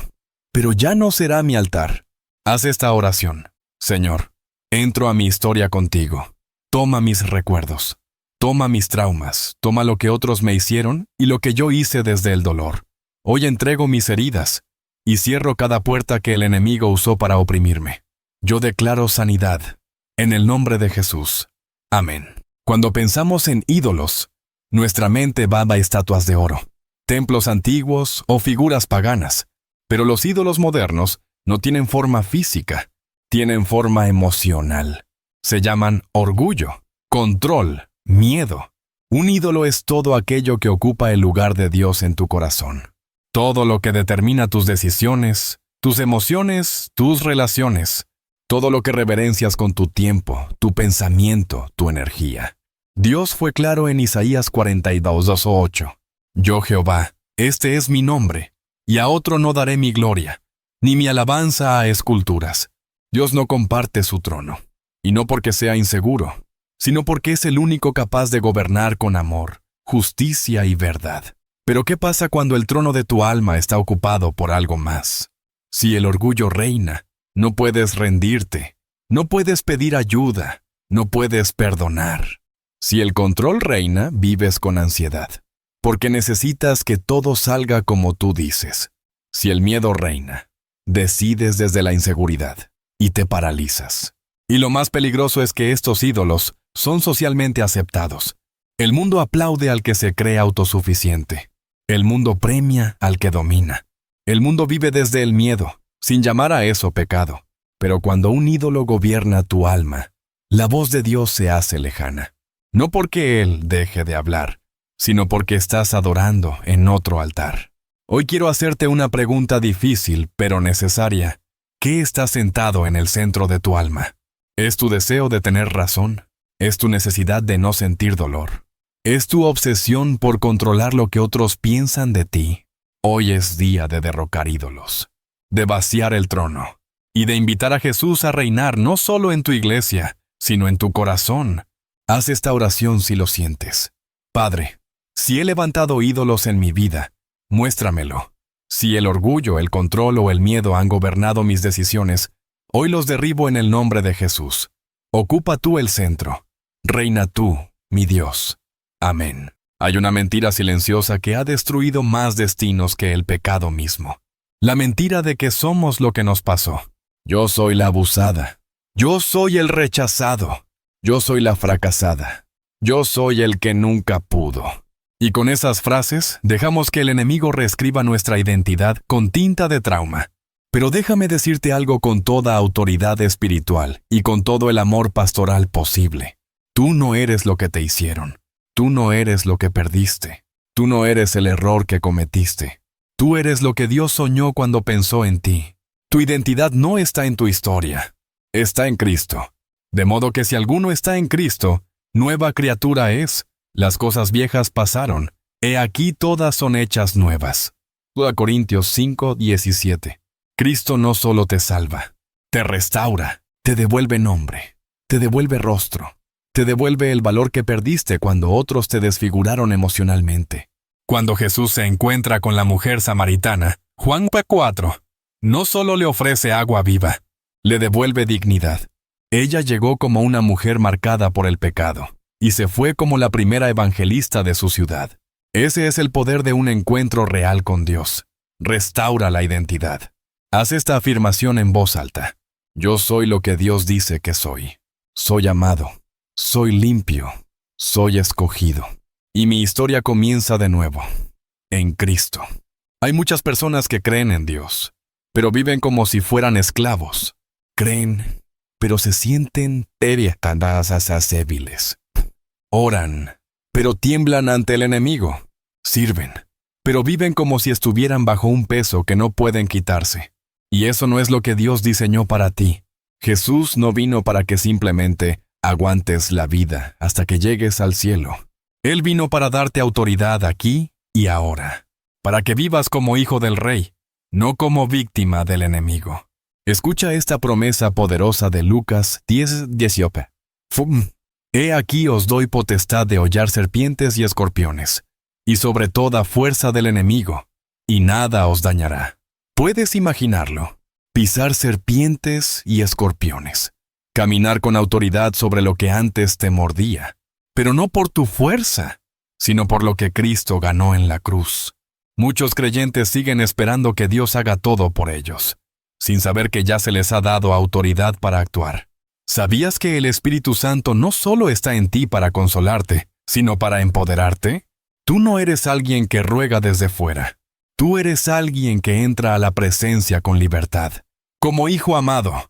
pero ya no será mi altar. Haz esta oración. Señor, entro a mi historia contigo. Toma mis recuerdos. Toma mis traumas. Toma lo que otros me hicieron y lo que yo hice desde el dolor. Hoy entrego mis heridas y cierro cada puerta que el enemigo usó para oprimirme. Yo declaro sanidad, en el nombre de Jesús. Amén. Cuando pensamos en ídolos, nuestra mente va a estatuas de oro, templos antiguos o figuras paganas. Pero los ídolos modernos no tienen forma física, tienen forma emocional. Se llaman orgullo, control, miedo. Un ídolo es todo aquello que ocupa el lugar de Dios en tu corazón. Todo lo que determina tus decisiones, tus emociones, tus relaciones. Todo lo que reverencias con tu tiempo, tu pensamiento, tu energía. Dios fue claro en Isaías 42:8. Yo Jehová, este es mi nombre, y a otro no daré mi gloria, ni mi alabanza a esculturas. Dios no comparte su trono, y no porque sea inseguro, sino porque es el único capaz de gobernar con amor, justicia y verdad. Pero ¿qué pasa cuando el trono de tu alma está ocupado por algo más? Si el orgullo reina, no puedes rendirte, no puedes pedir ayuda, no puedes perdonar. Si el control reina, vives con ansiedad, porque necesitas que todo salga como tú dices. Si el miedo reina, decides desde la inseguridad y te paralizas. Y lo más peligroso es que estos ídolos son socialmente aceptados. El mundo aplaude al que se cree autosuficiente. El mundo premia al que domina. El mundo vive desde el miedo, sin llamar a eso pecado. Pero cuando un ídolo gobierna tu alma, la voz de Dios se hace lejana. No porque Él deje de hablar, sino porque estás adorando en otro altar. Hoy quiero hacerte una pregunta difícil, pero necesaria. ¿Qué está sentado en el centro de tu alma? ¿Es tu deseo de tener razón? ¿Es tu necesidad de no sentir dolor? ¿Es tu obsesión por controlar lo que otros piensan de ti? Hoy es día de derrocar ídolos, de vaciar el trono, y de invitar a Jesús a reinar no solo en tu iglesia, sino en tu corazón. Haz esta oración si lo sientes. Padre, si he levantado ídolos en mi vida, muéstramelo. Si el orgullo, el control o el miedo han gobernado mis decisiones, hoy los derribo en el nombre de Jesús. Ocupa tú el centro. Reina tú, mi Dios. Amén. Hay una mentira silenciosa que ha destruido más destinos que el pecado mismo. La mentira de que somos lo que nos pasó. Yo soy la abusada. Yo soy el rechazado. Yo soy la fracasada. Yo soy el que nunca pudo. Y con esas frases dejamos que el enemigo reescriba nuestra identidad con tinta de trauma. Pero déjame decirte algo con toda autoridad espiritual y con todo el amor pastoral posible. Tú no eres lo que te hicieron. Tú no eres lo que perdiste. Tú no eres el error que cometiste. Tú eres lo que Dios soñó cuando pensó en ti. Tu identidad no está en tu historia. Está en Cristo. De modo que si alguno está en Cristo, nueva criatura es. Las cosas viejas pasaron. He aquí todas son hechas nuevas. 2 Corintios 5:17. Cristo no solo te salva, te restaura, te devuelve nombre, te devuelve rostro, te devuelve el valor que perdiste cuando otros te desfiguraron emocionalmente. Cuando Jesús se encuentra con la mujer samaritana, Juan 4, no solo le ofrece agua viva, le devuelve dignidad. Ella llegó como una mujer marcada por el pecado, y se fue como la primera evangelista de su ciudad. Ese es el poder de un encuentro real con Dios. Restaura la identidad. Haz esta afirmación en voz alta. Yo soy lo que Dios dice que soy. Soy amado. Soy limpio. Soy escogido. Y mi historia comienza de nuevo. En Cristo. Hay muchas personas que creen en Dios, pero viven como si fueran esclavos. Creen, pero se sienten débiles. Oran, pero tiemblan ante el enemigo. Sirven, pero viven como si estuvieran bajo un peso que no pueden quitarse. Y eso no es lo que Dios diseñó para ti. Jesús no vino para que simplemente aguantes la vida hasta que llegues al cielo. Él vino para darte autoridad aquí y ahora, para que vivas como hijo del Rey, no como víctima del enemigo. Escucha esta promesa poderosa de Lucas 10:18. He aquí os doy potestad de hollar serpientes y escorpiones, y sobre toda fuerza del enemigo, y nada os dañará. ¿Puedes imaginarlo? Pisar serpientes y escorpiones. Caminar con autoridad sobre lo que antes te mordía. Pero no por tu fuerza, sino por lo que Cristo ganó en la cruz. Muchos creyentes siguen esperando que Dios haga todo por ellos, sin saber que ya se les ha dado autoridad para actuar. ¿Sabías que el Espíritu Santo no solo está en ti para consolarte, sino para empoderarte? Tú no eres alguien que ruega desde fuera. Tú eres alguien que entra a la presencia con libertad. Como hijo amado.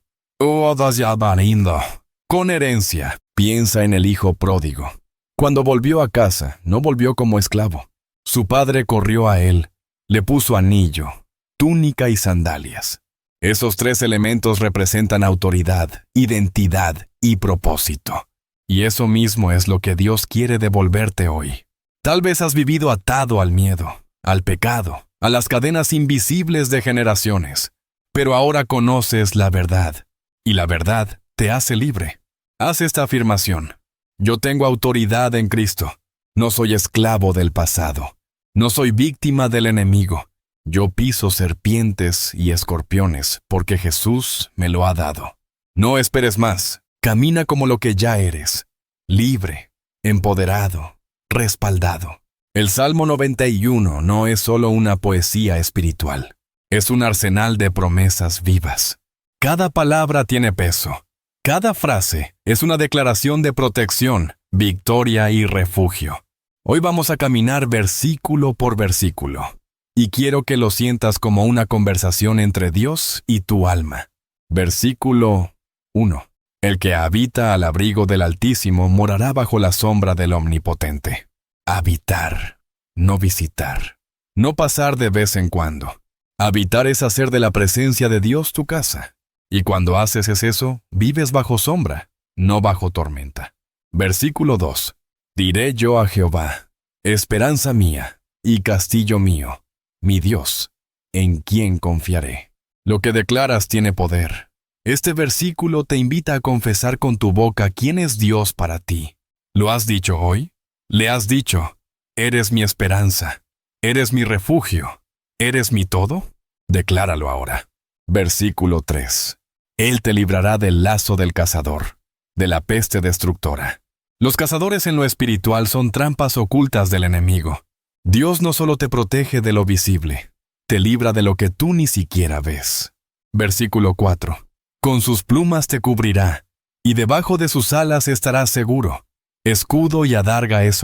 Con herencia. Piensa en el hijo pródigo. Cuando volvió a casa, no volvió como esclavo. Su padre corrió a él, le puso anillo, túnica y sandalias. Esos 3 elementos representan autoridad, identidad y propósito. Y eso mismo es lo que Dios quiere devolverte hoy. Tal vez has vivido atado al miedo, al pecado, a las cadenas invisibles de generaciones, pero ahora conoces la verdad, y la verdad te hace libre. Haz esta afirmación. Yo tengo autoridad en Cristo. No soy esclavo del pasado. No soy víctima del enemigo. Yo piso serpientes y escorpiones porque Jesús me lo ha dado. No esperes más. Camina como lo que ya eres. Libre, empoderado, respaldado. El Salmo 91 no es solo una poesía espiritual. Es un arsenal de promesas vivas. Cada palabra tiene peso. Cada frase es una declaración de protección, victoria y refugio. Hoy vamos a caminar versículo por versículo. Y quiero que lo sientas como una conversación entre Dios y tu alma. Versículo 1. El que habita al abrigo del Altísimo morará bajo la sombra del Omnipotente. Habitar, no visitar. No pasar de vez en cuando. Habitar es hacer de la presencia de Dios tu casa. Y cuando haces eso, vives bajo sombra, no bajo tormenta. Versículo 2. Diré yo a Jehová, esperanza mía y castillo mío, mi Dios, en quien confiaré. Lo que declaras tiene poder. Este versículo te invita a confesar con tu boca quién es Dios para ti. ¿Lo has dicho hoy? Le has dicho, eres mi esperanza, eres mi refugio, eres mi todo. Decláralo ahora. Versículo 3. Él te librará del lazo del cazador, de la peste destructora. Los cazadores en lo espiritual son trampas ocultas del enemigo. Dios no solo te protege de lo visible, te libra de lo que tú ni siquiera ves. Versículo 4. Con sus plumas te cubrirá, y debajo de sus alas estarás seguro. Escudo y adarga es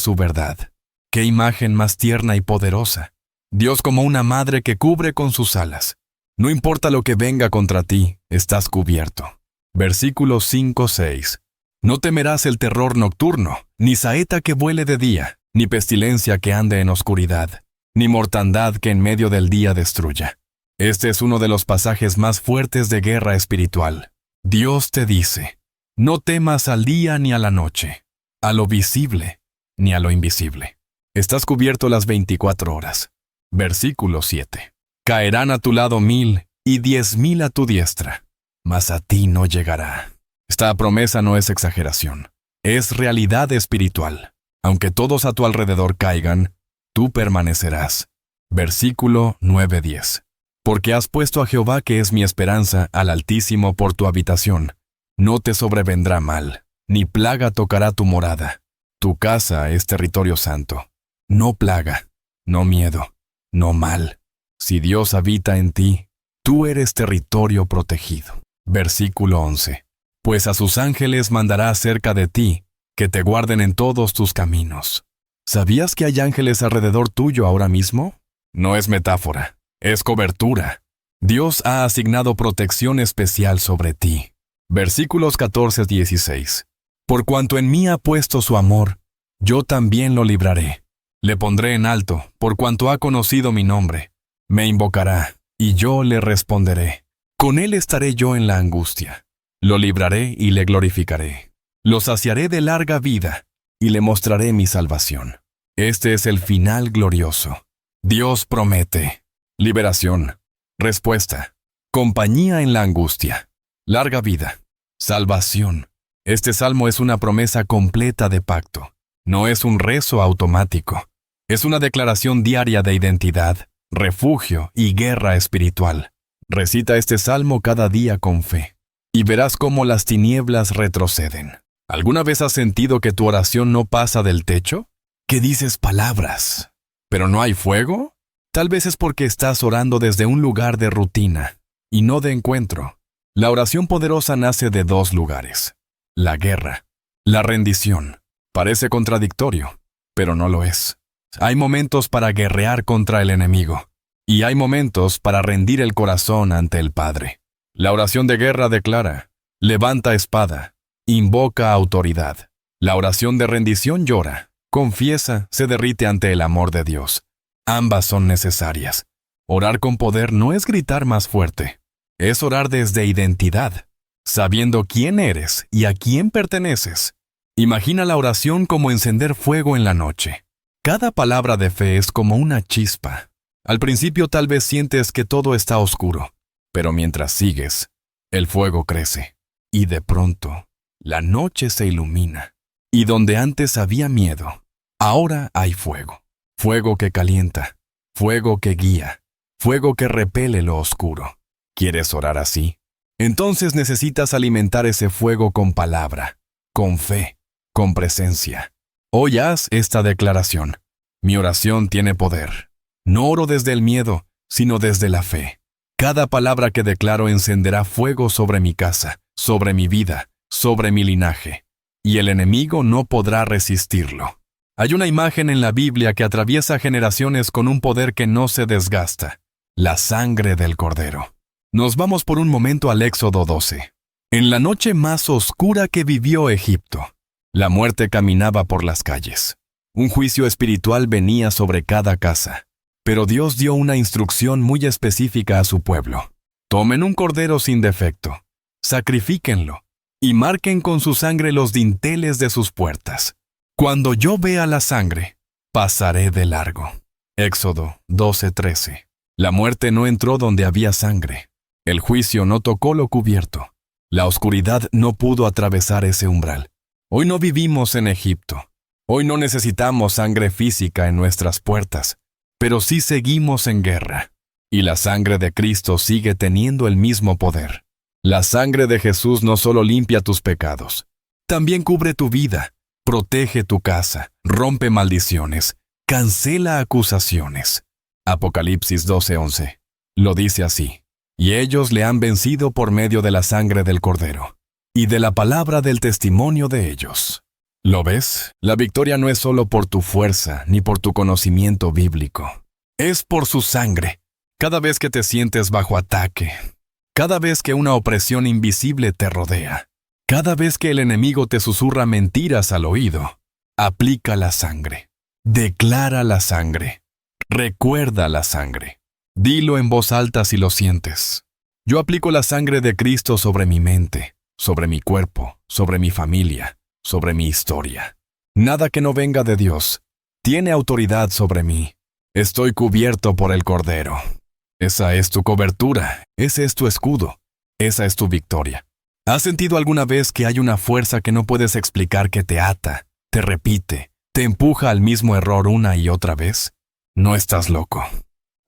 su verdad. ¡Qué imagen más tierna y poderosa! Dios como una madre que cubre con sus alas. No importa lo que venga contra ti, estás cubierto. Versículos 5-6. No temerás el terror nocturno, ni saeta que vuele de día, ni pestilencia que ande en oscuridad, ni mortandad que en medio del día destruya. Este es uno de los pasajes más fuertes de guerra espiritual. Dios te dice, no temas al día ni a la noche, a lo visible ni a lo invisible. Estás cubierto las 24 horas. Versículo 7. Caerán a tu lado 1000 y 10,000 a tu diestra, mas a ti no llegará. Esta promesa no es exageración, es realidad espiritual. Aunque todos a tu alrededor caigan, tú permanecerás. Versículo 9-10. Porque has puesto a Jehová, que es mi esperanza, al Altísimo por tu habitación. No te sobrevendrá mal, ni plaga tocará tu morada. Tu casa es territorio santo. No plaga, no miedo, no mal. Si Dios habita en ti, tú eres territorio protegido. Versículo 11. Pues a sus ángeles mandará cerca de ti, que te guarden en todos tus caminos. ¿Sabías que hay ángeles alrededor tuyo ahora mismo? No es metáfora, es cobertura. Dios ha asignado protección especial sobre ti. Versículos 14-16. Por cuanto en mí ha puesto su amor, yo también lo libraré. Le pondré en alto, por cuanto ha conocido mi nombre. Me invocará, y yo le responderé. Con él estaré yo en la angustia. Lo libraré y le glorificaré. Lo saciaré de larga vida, y le mostraré mi salvación. Este es el final glorioso. Dios promete liberación, respuesta, compañía en la angustia, larga vida, salvación. Este salmo es una promesa completa de pacto. No es un rezo automático. Es una declaración diaria de identidad, refugio y guerra espiritual. Recita este salmo cada día con fe, y verás cómo las tinieblas retroceden. ¿Alguna vez has sentido que tu oración no pasa del techo? ¿Que dices palabras, pero no hay fuego? Tal vez es porque estás orando desde un lugar de rutina, y no de encuentro. La oración poderosa nace de dos lugares: la guerra, la rendición. Parece contradictorio, pero no lo es. Hay momentos para guerrear contra el enemigo, y hay momentos para rendir el corazón ante el Padre. La oración de guerra declara, levanta espada, invoca autoridad. La oración de rendición llora, confiesa, se derrite ante el amor de Dios. Ambas son necesarias. Orar con poder no es gritar más fuerte, es orar desde identidad, sabiendo quién eres y a quién perteneces. Imagina la oración como encender fuego en la noche. Cada palabra de fe es como una chispa. Al principio tal vez sientes que todo está oscuro, pero mientras sigues, el fuego crece, y de pronto, la noche se ilumina, y donde antes había miedo, ahora hay fuego. Fuego que calienta, fuego que guía, fuego que repele lo oscuro. ¿Quieres orar así? Entonces necesitas alimentar ese fuego con palabra, con fe, con presencia. Hoy haz esta declaración. Mi oración tiene poder. No oro desde el miedo, sino desde la fe. Cada palabra que declaro encenderá fuego sobre mi casa, sobre mi vida, sobre mi linaje, y el enemigo no podrá resistirlo. Hay una imagen en la Biblia que atraviesa generaciones con un poder que no se desgasta: la sangre del Cordero. Nos vamos por un momento al Éxodo 12. En la noche más oscura que vivió Egipto, la muerte caminaba por las calles. Un juicio espiritual venía sobre cada casa. Pero Dios dio una instrucción muy específica a su pueblo. Tomen un cordero sin defecto, sacrifíquenlo, y marquen con su sangre los dinteles de sus puertas. Cuando yo vea la sangre, pasaré de largo. Éxodo 12:13. La muerte no entró donde había sangre. El juicio no tocó lo cubierto. La oscuridad no pudo atravesar ese umbral. Hoy no vivimos en Egipto. Hoy no necesitamos sangre física en nuestras puertas, pero sí seguimos en guerra. Y la sangre de Cristo sigue teniendo el mismo poder. La sangre de Jesús no solo limpia tus pecados, también cubre tu vida, protege tu casa, rompe maldiciones, cancela acusaciones. Apocalipsis 12:11. Lo dice así: y ellos le han vencido por medio de la sangre del Cordero y de la palabra del testimonio de ellos. ¿Lo ves? La victoria no es solo por tu fuerza ni por tu conocimiento bíblico. Es por su sangre. Cada vez que te sientes bajo ataque, cada vez que una opresión invisible te rodea, cada vez que el enemigo te susurra mentiras al oído, aplica la sangre. Declara la sangre. Recuerda la sangre. Dilo en voz alta si lo sientes. Yo aplico la sangre de Cristo sobre mi mente, sobre mi cuerpo, sobre mi familia, sobre mi historia. Nada que no venga de Dios tiene autoridad sobre mí. Estoy cubierto por el Cordero. Esa es tu cobertura, ese es tu escudo, esa es tu victoria. ¿Has sentido alguna vez que hay una fuerza que no puedes explicar que te ata, te repite, te empuja al mismo error una y otra vez? No estás loco.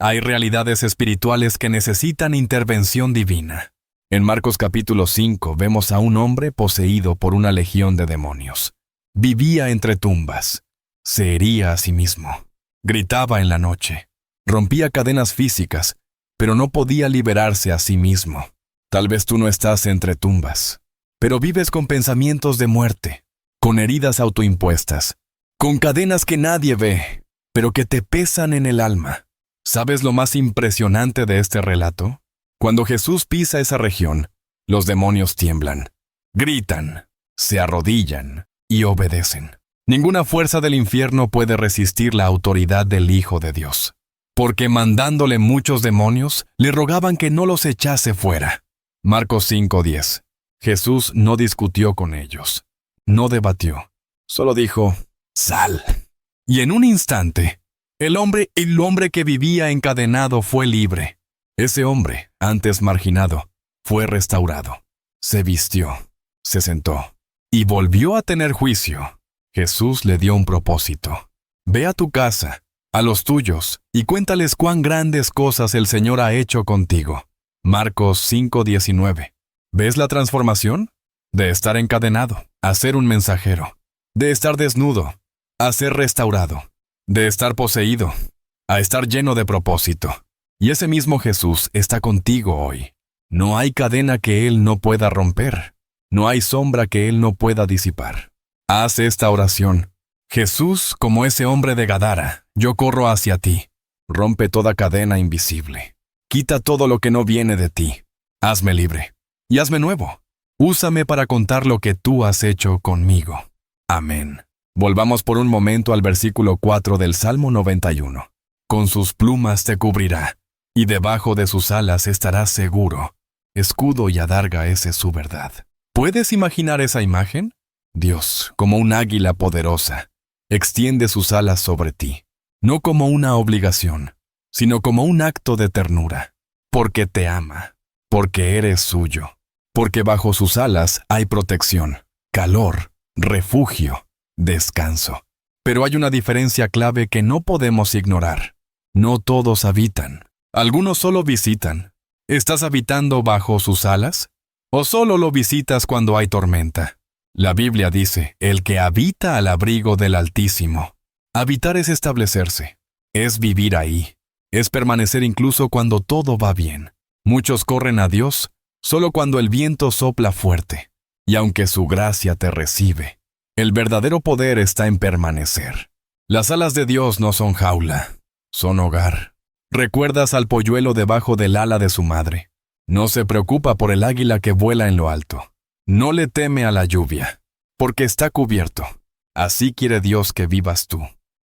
Hay realidades espirituales que necesitan intervención divina. En Marcos capítulo 5 vemos a un hombre poseído por una legión de demonios. Vivía entre tumbas. Se hería a sí mismo. Gritaba en la noche. Rompía cadenas físicas, pero no podía liberarse a sí mismo. Tal vez tú no estás entre tumbas, pero vives con pensamientos de muerte, con heridas autoimpuestas, con cadenas que nadie ve, pero que te pesan en el alma. ¿Sabes lo más impresionante de este relato? Cuando Jesús pisa esa región, los demonios tiemblan, gritan, se arrodillan y obedecen. Ninguna fuerza del infierno puede resistir la autoridad del Hijo de Dios, porque mandándole muchos demonios, le rogaban que no los echase fuera. Marcos 5:10. Jesús no discutió con ellos, no debatió, solo dijo, «Sal». Y en un instante, el hombre que vivía encadenado fue libre. Ese hombre, antes marginado, fue restaurado. Se vistió, se sentó y volvió a tener juicio. Jesús le dio un propósito. Ve a tu casa, a los tuyos, y cuéntales cuán grandes cosas el Señor ha hecho contigo. Marcos 5:19. ¿Ves la transformación? De estar encadenado, a ser un mensajero. De estar desnudo, a ser restaurado. De estar poseído, a estar lleno de propósito. Y ese mismo Jesús está contigo hoy. No hay cadena que Él no pueda romper. No hay sombra que Él no pueda disipar. Haz esta oración. Jesús, como ese hombre de Gadara, yo corro hacia ti. Rompe toda cadena invisible. Quita todo lo que no viene de ti. Hazme libre. Y hazme nuevo. Úsame para contar lo que tú has hecho conmigo. Amén. Volvamos por un momento al versículo 4 del Salmo 91. Con sus plumas te cubrirá, y debajo de sus alas estarás seguro. Escudo y adarga esa es su verdad. ¿Puedes imaginar esa imagen? Dios, como un águila poderosa, extiende sus alas sobre ti, no como una obligación, sino como un acto de ternura, porque te ama, porque eres suyo, porque bajo sus alas hay protección, calor, refugio, descanso. Pero hay una diferencia clave que no podemos ignorar. No todos habitan. Algunos solo visitan. ¿Estás habitando bajo sus alas? ¿O solo lo visitas cuando hay tormenta? La Biblia dice, el que habita al abrigo del Altísimo. Habitar es establecerse, es vivir ahí, es permanecer incluso cuando todo va bien. Muchos corren a Dios solo cuando el viento sopla fuerte, y aunque su gracia te recibe, el verdadero poder está en permanecer. Las alas de Dios no son jaula, son hogar. ¿Recuerdas al polluelo debajo del ala de su madre? No se preocupa por el águila que vuela en lo alto. No le teme a la lluvia, porque está cubierto. Así quiere Dios que vivas tú.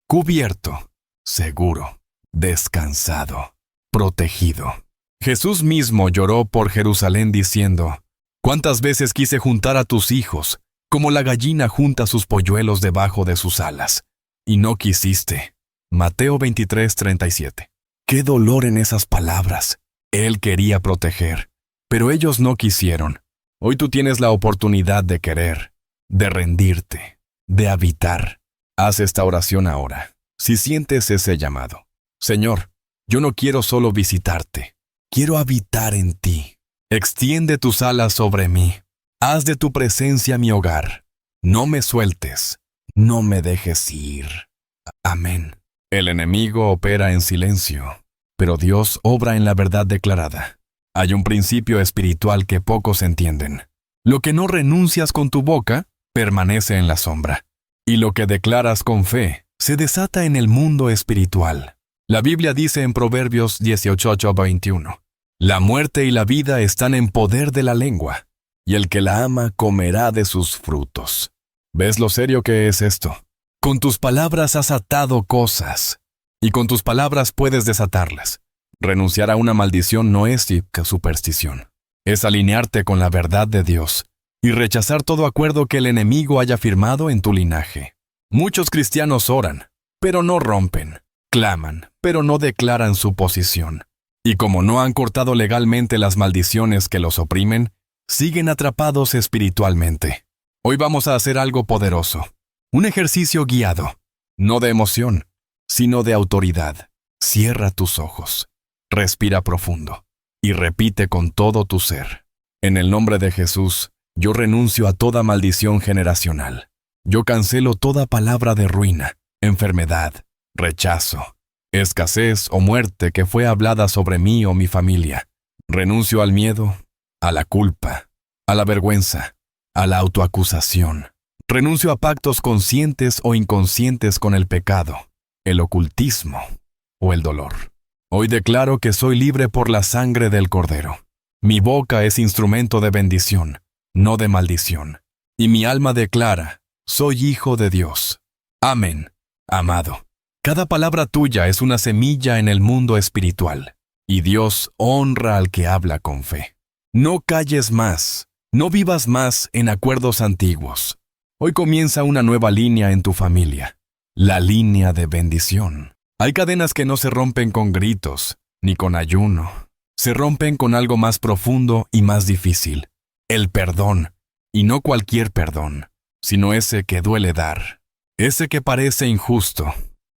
Cubierto, seguro, descansado, protegido. Jesús mismo lloró por Jerusalén diciendo, «¿Cuántas veces quise juntar a tus hijos, como la gallina junta sus polluelos debajo de sus alas? Y no quisiste». Mateo 23:37. ¡Qué dolor en esas palabras! Él quería proteger, pero ellos no quisieron. Hoy tú tienes la oportunidad de querer, de rendirte, de habitar. Haz esta oración ahora, si sientes ese llamado. Señor, yo no quiero solo visitarte, quiero habitar en ti. Extiende tus alas sobre mí. Haz de tu presencia mi hogar. No me sueltes, no me dejes ir. Amén. El enemigo opera en silencio, pero Dios obra en la verdad declarada. Hay un principio espiritual que pocos entienden. Lo que no renuncias con tu boca, permanece en la sombra. Y lo que declaras con fe, se desata en el mundo espiritual. La Biblia dice en Proverbios 18:21, la muerte y la vida están en poder de la lengua, y el que la ama comerá de sus frutos. ¿Ves lo serio que es esto? Con tus palabras has atado cosas, y con tus palabras puedes desatarlas. Renunciar a una maldición no es superstición. Es alinearte con la verdad de Dios y rechazar todo acuerdo que el enemigo haya firmado en tu linaje. Muchos cristianos oran, pero no rompen. Claman, pero no declaran su posición. Y como no han cortado legalmente las maldiciones que los oprimen, siguen atrapados espiritualmente. Hoy vamos a hacer algo poderoso. Un ejercicio guiado, no de emoción, sino de autoridad. Cierra tus ojos, respira profundo y repite con todo tu ser. En el nombre de Jesús, yo renuncio a toda maldición generacional. Yo cancelo toda palabra de ruina, enfermedad, rechazo, escasez o muerte que fue hablada sobre mí o mi familia. Renuncio al miedo, a la culpa, a la vergüenza, a la autoacusación. Renuncio a pactos conscientes o inconscientes con el pecado, el ocultismo o el dolor. Hoy declaro que soy libre por la sangre del Cordero. Mi boca es instrumento de bendición, no de maldición. Y mi alma declara, soy hijo de Dios. Amén. Amado, cada palabra tuya es una semilla en el mundo espiritual, y Dios honra al que habla con fe. No calles más, no vivas más en acuerdos antiguos. Hoy comienza una nueva línea en tu familia, la línea de bendición. Hay cadenas que no se rompen con gritos, ni con ayuno. Se rompen con algo más profundo y más difícil. El perdón, y no cualquier perdón, sino ese que duele dar. Ese que parece injusto.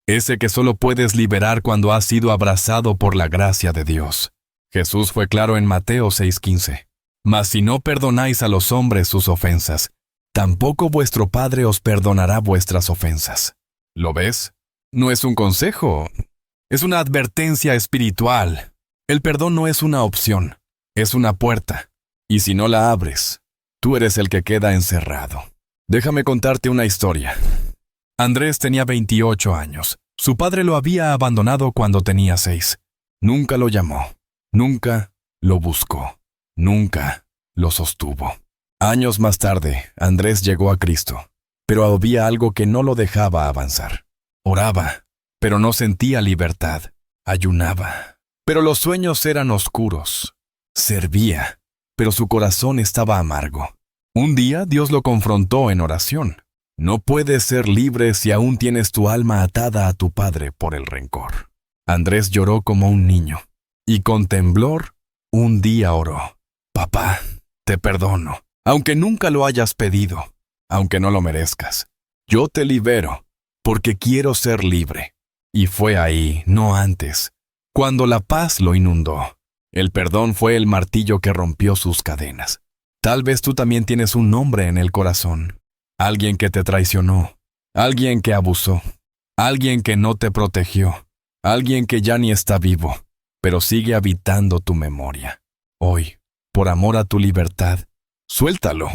Ese que solo puedes liberar cuando has sido abrazado por la gracia de Dios. Jesús fue claro en Mateo 6:15. Mas si no perdonáis a los hombres sus ofensas, tampoco vuestro Padre os perdonará vuestras ofensas. ¿Lo ves? No es un consejo, es una advertencia espiritual. El perdón no es una opción, es una puerta. Y si no la abres, tú eres el que queda encerrado. Déjame contarte una historia. Andrés tenía 28 años. Su padre lo había abandonado cuando tenía 6. Nunca lo llamó, nunca lo buscó, nunca lo sostuvo. Años más tarde, Andrés llegó a Cristo, pero había algo que no lo dejaba avanzar. Oraba, pero no sentía libertad. Ayunaba, pero los sueños eran oscuros. Servía, pero su corazón estaba amargo. Un día Dios lo confrontó en oración. No puedes ser libre si aún tienes tu alma atada a tu padre por el rencor. Andrés lloró como un niño, y con temblor, un día oró. Papá, te perdono, aunque nunca lo hayas pedido, aunque no lo merezcas. Yo te libero, porque quiero ser libre. Y fue ahí, no antes, cuando la paz lo inundó. El perdón fue el martillo que rompió sus cadenas. Tal vez tú también tienes un nombre en el corazón. Alguien que te traicionó, alguien que abusó, alguien que no te protegió, alguien que ya ni está vivo, pero sigue habitando tu memoria. Hoy, por amor a tu libertad, suéltalo.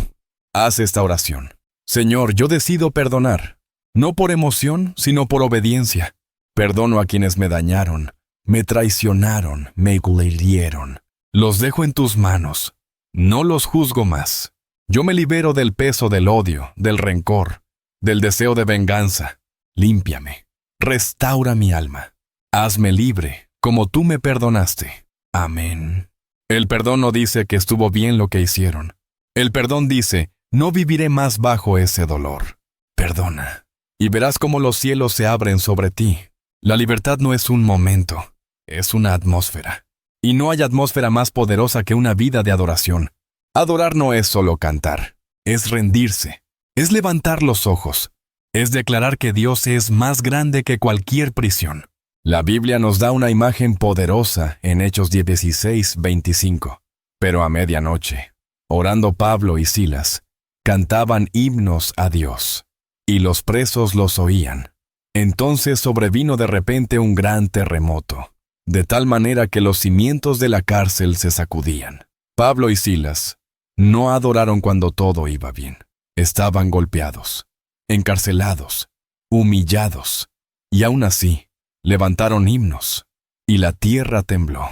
Haz esta oración. Señor, yo decido perdonar, no por emoción, sino por obediencia. Perdono a quienes me dañaron, me traicionaron, me hirieron. Los dejo en tus manos. No los juzgo más. Yo me libero del peso del odio, del rencor, del deseo de venganza. Límpiame. Restaura mi alma. Hazme libre, como tú me perdonaste. Amén. El perdón no dice que estuvo bien lo que hicieron. El perdón dice, no viviré más bajo ese dolor. Perdona, y verás cómo los cielos se abren sobre ti. La libertad no es un momento, es una atmósfera. Y no hay atmósfera más poderosa que una vida de adoración. Adorar no es solo cantar, es rendirse, es levantar los ojos, es declarar que Dios es más grande que cualquier prisión. La Biblia nos da una imagen poderosa en Hechos 16:25. Pero a medianoche, orando Pablo y Silas, cantaban himnos a Dios, y los presos los oían. Entonces sobrevino de repente un gran terremoto, de tal manera que los cimientos de la cárcel se sacudían. Pablo y Silas no adoraron cuando todo iba bien. Estaban golpeados, encarcelados, humillados, y aún así levantaron himnos, y la tierra tembló.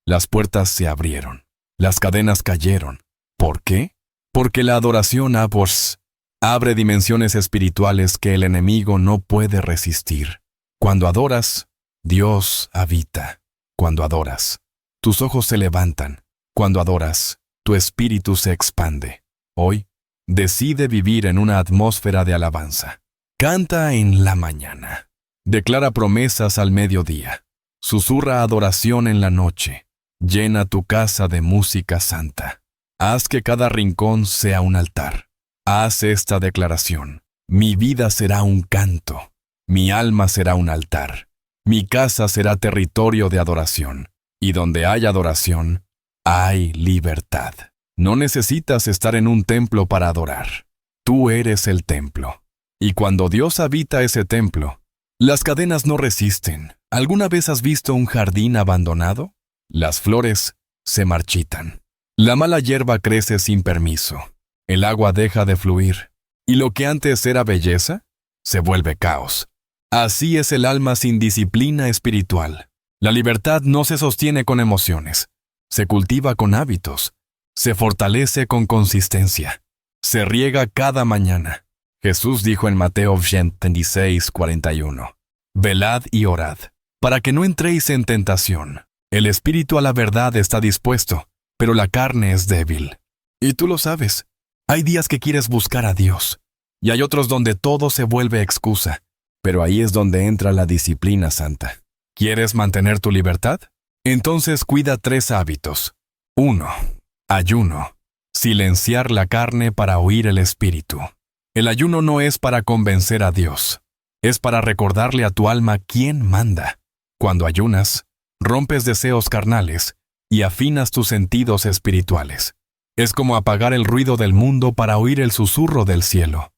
Las puertas se abrieron, las cadenas cayeron. ¿Por qué? Porque la adoración abre dimensiones espirituales que el enemigo no puede resistir. Cuando adoras, Dios habita. Cuando adoras, tus ojos se levantan. Cuando adoras, tu espíritu se expande. Hoy, decide vivir en una atmósfera de alabanza. Canta en la mañana. Declara promesas al mediodía. Susurra adoración en la noche. Llena tu casa de música santa. Haz que cada rincón sea un altar. Haz esta declaración. Mi vida será un canto. Mi alma será un altar. Mi casa será territorio de adoración. Y donde hay adoración, hay libertad. No necesitas estar en un templo para adorar. Tú eres el templo. Y cuando Dios habita ese templo, las cadenas no resisten. ¿Alguna vez has visto un jardín abandonado? Las flores se marchitan. La mala hierba crece sin permiso. El agua deja de fluir. Y lo que antes era belleza, se vuelve caos. Así es el alma sin disciplina espiritual. La libertad no se sostiene con emociones. Se cultiva con hábitos. Se fortalece con consistencia. Se riega cada mañana. Jesús dijo en Mateo 26:41, velad y orad, para que no entréis en tentación. El espíritu a la verdad está dispuesto, pero la carne es débil. Y tú lo sabes. Hay días que quieres buscar a Dios, y hay otros donde todo se vuelve excusa, pero ahí es donde entra la disciplina santa. ¿Quieres mantener tu libertad? Entonces cuida 3 hábitos. 1. Ayuno. Silenciar la carne para oír el espíritu. El ayuno no es para convencer a Dios, es para recordarle a tu alma quién manda. Cuando ayunas, rompes deseos carnales y afinas tus sentidos espirituales. Es como apagar el ruido del mundo para oír el susurro del cielo.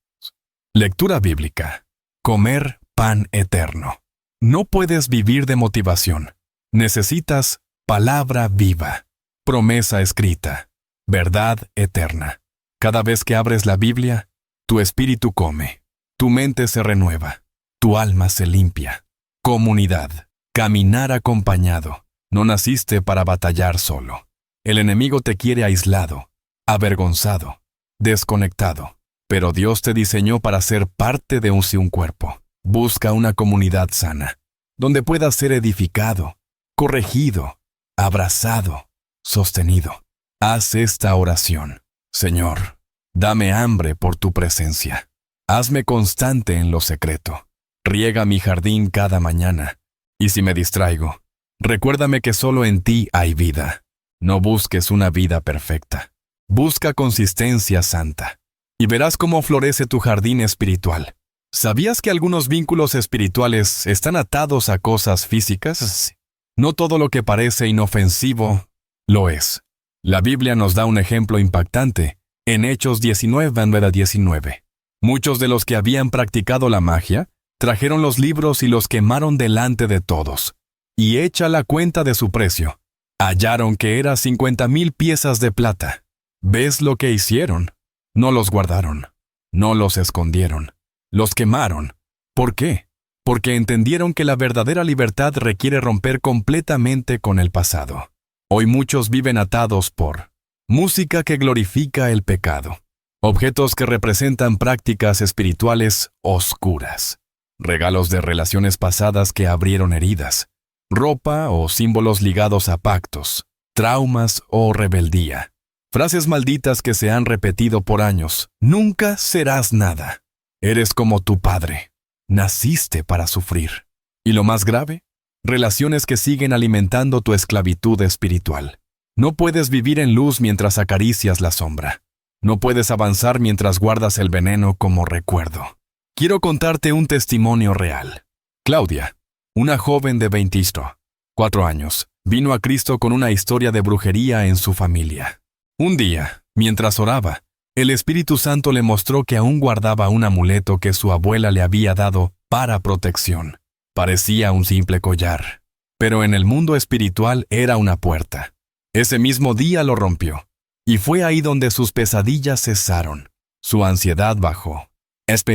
Lectura bíblica. Comer pan eterno. No puedes vivir de motivación. Necesitas palabra viva, promesa escrita, verdad eterna. Cada vez que abres la Biblia, tu espíritu come, tu mente se renueva, tu alma se limpia. Comunidad. Caminar acompañado. No naciste para batallar solo. El enemigo te quiere aislado, avergonzado, desconectado. Pero Dios te diseñó para ser parte de un cuerpo. Busca una comunidad sana, donde puedas ser edificado, corregido, abrazado, sostenido. Haz esta oración. Señor, dame hambre por tu presencia. Hazme constante en lo secreto. Riega mi jardín cada mañana. Y si me distraigo, recuérdame que solo en ti hay vida. No busques una vida perfecta. Busca consistencia santa. Y verás cómo florece tu jardín espiritual. ¿Sabías que algunos vínculos espirituales están atados a cosas físicas? No todo lo que parece inofensivo lo es. La Biblia nos da un ejemplo impactante en Hechos 19:19. Muchos de los que habían practicado la magia trajeron los libros y los quemaron delante de todos. Y hecha la cuenta de su precio, hallaron que era 50,000 piezas de plata. ¿Ves lo que hicieron? No los guardaron, no los escondieron, los quemaron. ¿Por qué? Porque entendieron que la verdadera libertad requiere romper completamente con el pasado. Hoy muchos viven atados por música que glorifica el pecado, objetos que representan prácticas espirituales oscuras, regalos de relaciones pasadas que abrieron heridas, ropa o símbolos ligados a pactos, traumas o rebeldía, frases malditas que se han repetido por años. Nunca serás nada. Eres como tu padre. Naciste para sufrir. Y lo más grave, relaciones que siguen alimentando tu esclavitud espiritual. No puedes vivir en luz mientras acaricias la sombra. No puedes avanzar mientras guardas el veneno como recuerdo. Quiero contarte un testimonio real. Claudia, una joven de 24 años, vino a Cristo con una historia de brujería en su familia. Un día, mientras oraba, el Espíritu Santo le mostró que aún guardaba un amuleto que su abuela le había dado para protección. Parecía un simple collar, pero en el mundo espiritual era una puerta. Ese mismo día lo rompió, y fue ahí donde sus pesadillas cesaron. Su ansiedad bajó.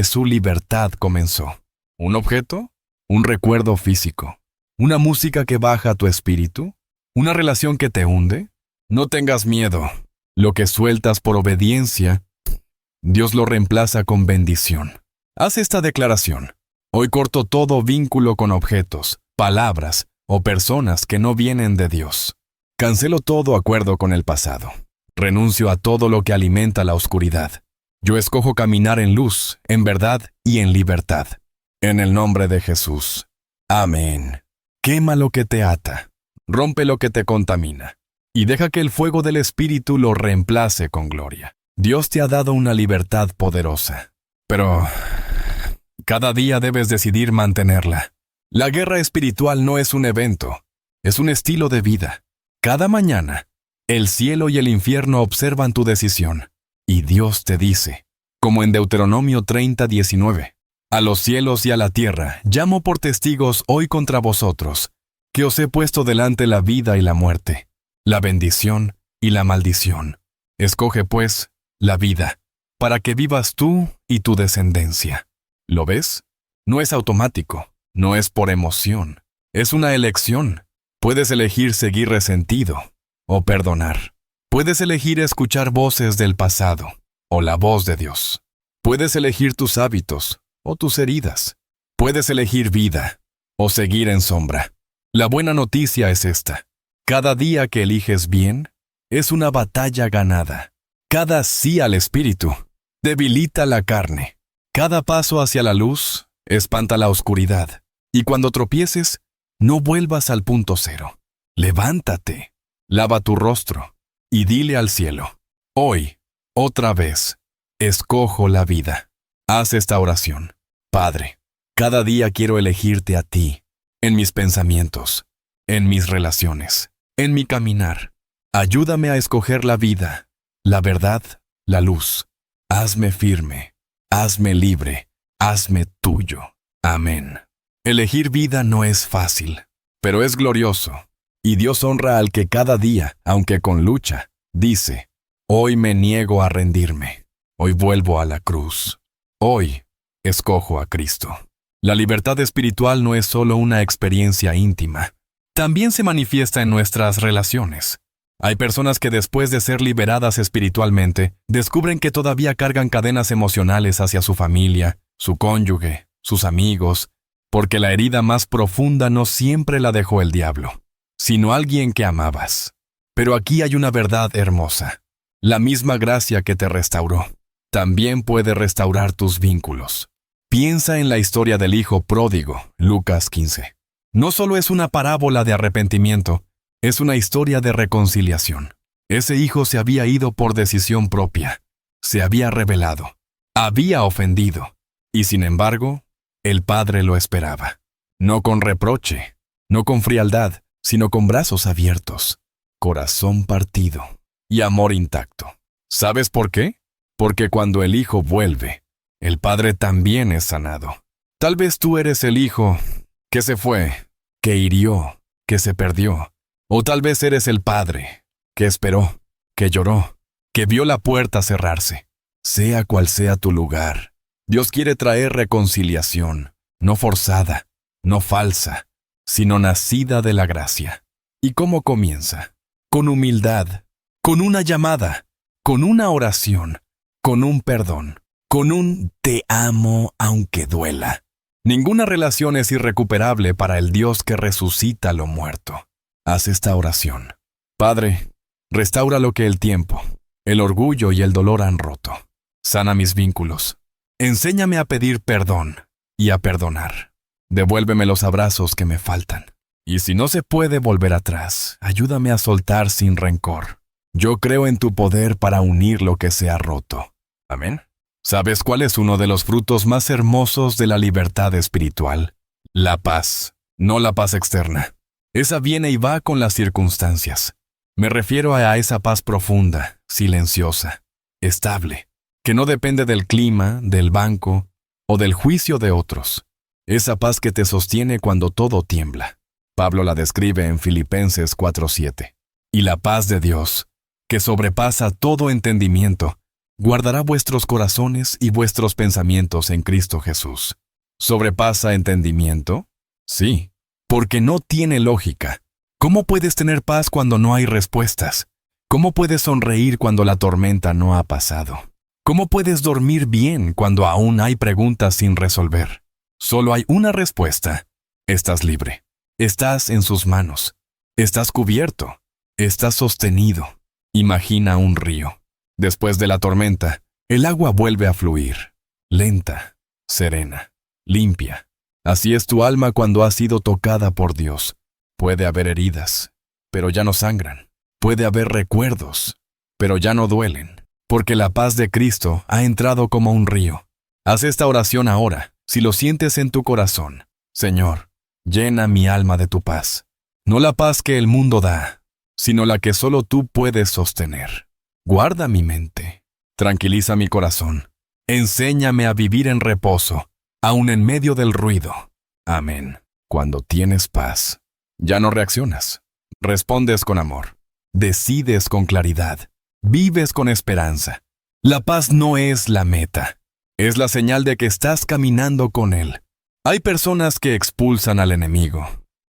Su libertad comenzó. ¿Un objeto? ¿Un recuerdo físico? ¿Una música que baja tu espíritu? ¿Una relación que te hunde? No tengas miedo. Lo que sueltas por obediencia, Dios lo reemplaza con bendición. Haz esta declaración. Hoy corto todo vínculo con objetos, palabras o personas que no vienen de Dios. Cancelo todo acuerdo con el pasado. Renuncio a todo lo que alimenta la oscuridad. Yo escojo caminar en luz, en verdad y en libertad. En el nombre de Jesús. Amén. Quema lo que te ata. Rompe lo que te contamina. Y deja que el fuego del Espíritu lo reemplace con gloria. Dios te ha dado una libertad poderosa. Pero cada día debes decidir mantenerla. La guerra espiritual no es un evento, es un estilo de vida. Cada mañana, el cielo y el infierno observan tu decisión. Y Dios te dice, como en Deuteronomio 30:19, a los cielos y a la tierra llamo por testigos hoy contra vosotros, que os he puesto delante la vida y la muerte, la bendición y la maldición. Escoge, pues, la vida, para que vivas tú y tu descendencia. ¿Lo ves? No es automático, no es por emoción, es una elección. Puedes elegir seguir resentido o perdonar. Puedes elegir escuchar voces del pasado o la voz de Dios. Puedes elegir tus hábitos o tus heridas. Puedes elegir vida o seguir en sombra. La buena noticia es esta. Cada día que eliges bien es una batalla ganada. Cada sí al Espíritu debilita la carne. Cada paso hacia la luz espanta la oscuridad. Y cuando tropieces, no vuelvas al punto cero. Levántate, lava tu rostro y dile al cielo, hoy, otra vez, escojo la vida. Haz esta oración. Padre, cada día quiero elegirte a ti, en mis pensamientos, en mis relaciones, en mi caminar. Ayúdame a escoger la vida, la verdad, la luz. Hazme firme, hazme libre, hazme tuyo. Amén. Elegir vida no es fácil, pero es glorioso. Y Dios honra al que cada día, aunque con lucha, dice, hoy me niego a rendirme, hoy vuelvo a la cruz, hoy escojo a Cristo. La libertad espiritual no es solo una experiencia íntima, también se manifiesta en nuestras relaciones. Hay personas que después de ser liberadas espiritualmente, descubren que todavía cargan cadenas emocionales hacia su familia, su cónyuge, sus amigos, porque la herida más profunda no siempre la dejó el diablo, sino alguien que amabas. Pero aquí hay una verdad hermosa. La misma gracia que te restauró, también puede restaurar tus vínculos. Piensa en la historia del hijo pródigo, Lucas 15. No solo es una parábola de arrepentimiento, es una historia de reconciliación. Ese hijo se había ido por decisión propia, se había rebelado, había ofendido, y sin embargo, el padre lo esperaba. No con reproche, no con frialdad, sino con brazos abiertos, corazón partido y amor intacto. ¿Sabes por qué? Porque cuando el hijo vuelve, el padre también es sanado. Tal vez tú eres el hijo que se fue, que hirió, que se perdió. O tal vez eres el padre que esperó, que lloró, que vio la puerta cerrarse. Sea cual sea tu lugar, Dios quiere traer reconciliación, no forzada, no falsa, sino nacida de la gracia. ¿Y cómo comienza? Con humildad, con una llamada, con una oración, con un perdón, con un te amo aunque duela. Ninguna relación es irrecuperable para el Dios que resucita lo muerto. Haz esta oración. Padre, restaura lo que el tiempo, el orgullo y el dolor han roto. Sana mis vínculos. Enséñame a pedir perdón y a perdonar. Devuélveme los abrazos que me faltan. Y si no se puede volver atrás, ayúdame a soltar sin rencor. Yo creo en tu poder para unir lo que se ha roto. Amén. ¿Sabes cuál es uno de los frutos más hermosos de la libertad espiritual? La paz, no la paz externa. Esa viene y va con las circunstancias. Me refiero a esa paz profunda, silenciosa, estable, que no depende del clima, del banco o del juicio de otros. Esa paz que te sostiene cuando todo tiembla. Pablo la describe en Filipenses 4:7. Y la paz de Dios, que sobrepasa todo entendimiento, guardará vuestros corazones y vuestros pensamientos en Cristo Jesús. ¿Sobrepasa entendimiento? Sí, porque no tiene lógica. ¿Cómo puedes tener paz cuando no hay respuestas? ¿Cómo puedes sonreír cuando la tormenta no ha pasado? ¿Cómo puedes dormir bien cuando aún hay preguntas sin resolver? Solo hay una respuesta. Estás libre. Estás en sus manos. Estás cubierto. Estás sostenido. Imagina un río. Después de la tormenta, el agua vuelve a fluir. Lenta, serena, limpia. Así es tu alma cuando ha sido tocada por Dios. Puede haber heridas, pero ya no sangran. Puede haber recuerdos, pero ya no duelen. Porque la paz de Cristo ha entrado como un río. Haz esta oración ahora, si lo sientes en tu corazón. Señor, llena mi alma de tu paz. No la paz que el mundo da, sino la que solo tú puedes sostener. Guarda mi mente. Tranquiliza mi corazón. Enséñame a vivir en reposo, aun en medio del ruido. Amén. Cuando tienes paz, ya no reaccionas. Respondes con amor. Decides con claridad. Vives con esperanza. La paz no es la meta. Es la señal de que estás caminando con Él. Hay personas que expulsan al enemigo,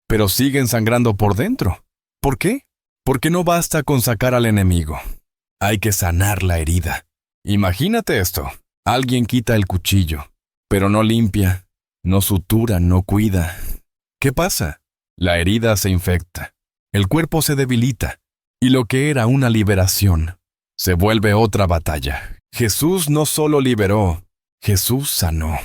pero siguen sangrando por dentro. ¿Por qué? Porque no basta con sacar al enemigo. Hay que sanar la herida. Imagínate esto. Alguien quita el cuchillo, pero no limpia, no sutura, no cuida. ¿Qué pasa? La herida se infecta. El cuerpo se debilita. Y lo que era una liberación se vuelve otra batalla. Jesús no solo liberó, Jesús sanó.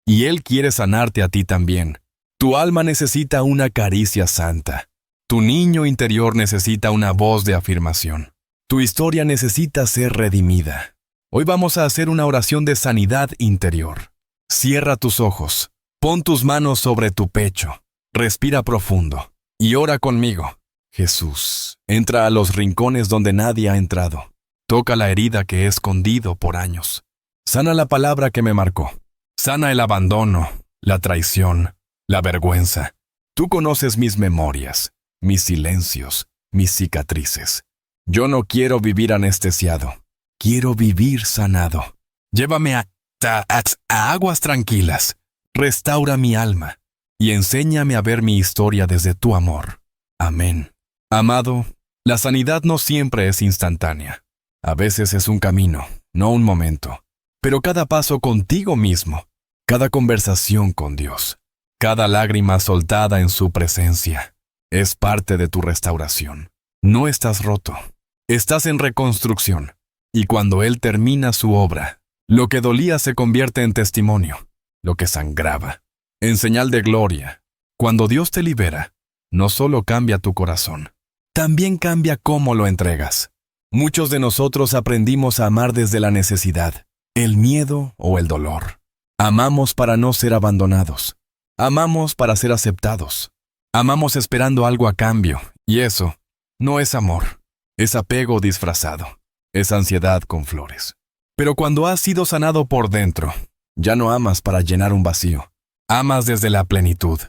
Y Él quiere sanarte a ti también. Tu alma necesita una caricia santa. Tu niño interior necesita una voz de afirmación. Tu historia necesita ser redimida. Hoy vamos a hacer una oración de sanidad interior. Cierra tus ojos. Pon tus manos sobre tu pecho. Respira profundo. Y ora conmigo. Jesús, entra a los rincones donde nadie ha entrado. Toca la herida que he escondido por años. Sana la palabra que me marcó. Sana el abandono, la traición, la vergüenza. Tú conoces mis memorias, mis silencios, mis cicatrices. Yo no quiero vivir anestesiado. Quiero vivir sanado. Llévame a aguas tranquilas. Restaura mi alma y enséñame a ver mi historia desde tu amor. Amén. Amado, la sanidad no siempre es instantánea. A veces es un camino, no un momento. Pero cada paso contigo mismo, cada conversación con Dios, cada lágrima soltada en su presencia, es parte de tu restauración. No estás roto. Estás en reconstrucción. Y cuando Él termina su obra, lo que dolía se convierte en testimonio, lo que sangraba, en señal de gloria. Cuando Dios te libera, no solo cambia tu corazón, también cambia cómo lo entregas. Muchos de nosotros aprendimos a amar desde la necesidad, el miedo o el dolor. Amamos para no ser abandonados. Amamos para ser aceptados. Amamos esperando algo a cambio, y eso no es amor. Es apego disfrazado. Es ansiedad con flores. Pero cuando has sido sanado por dentro, ya no amas para llenar un vacío. Amas desde la plenitud.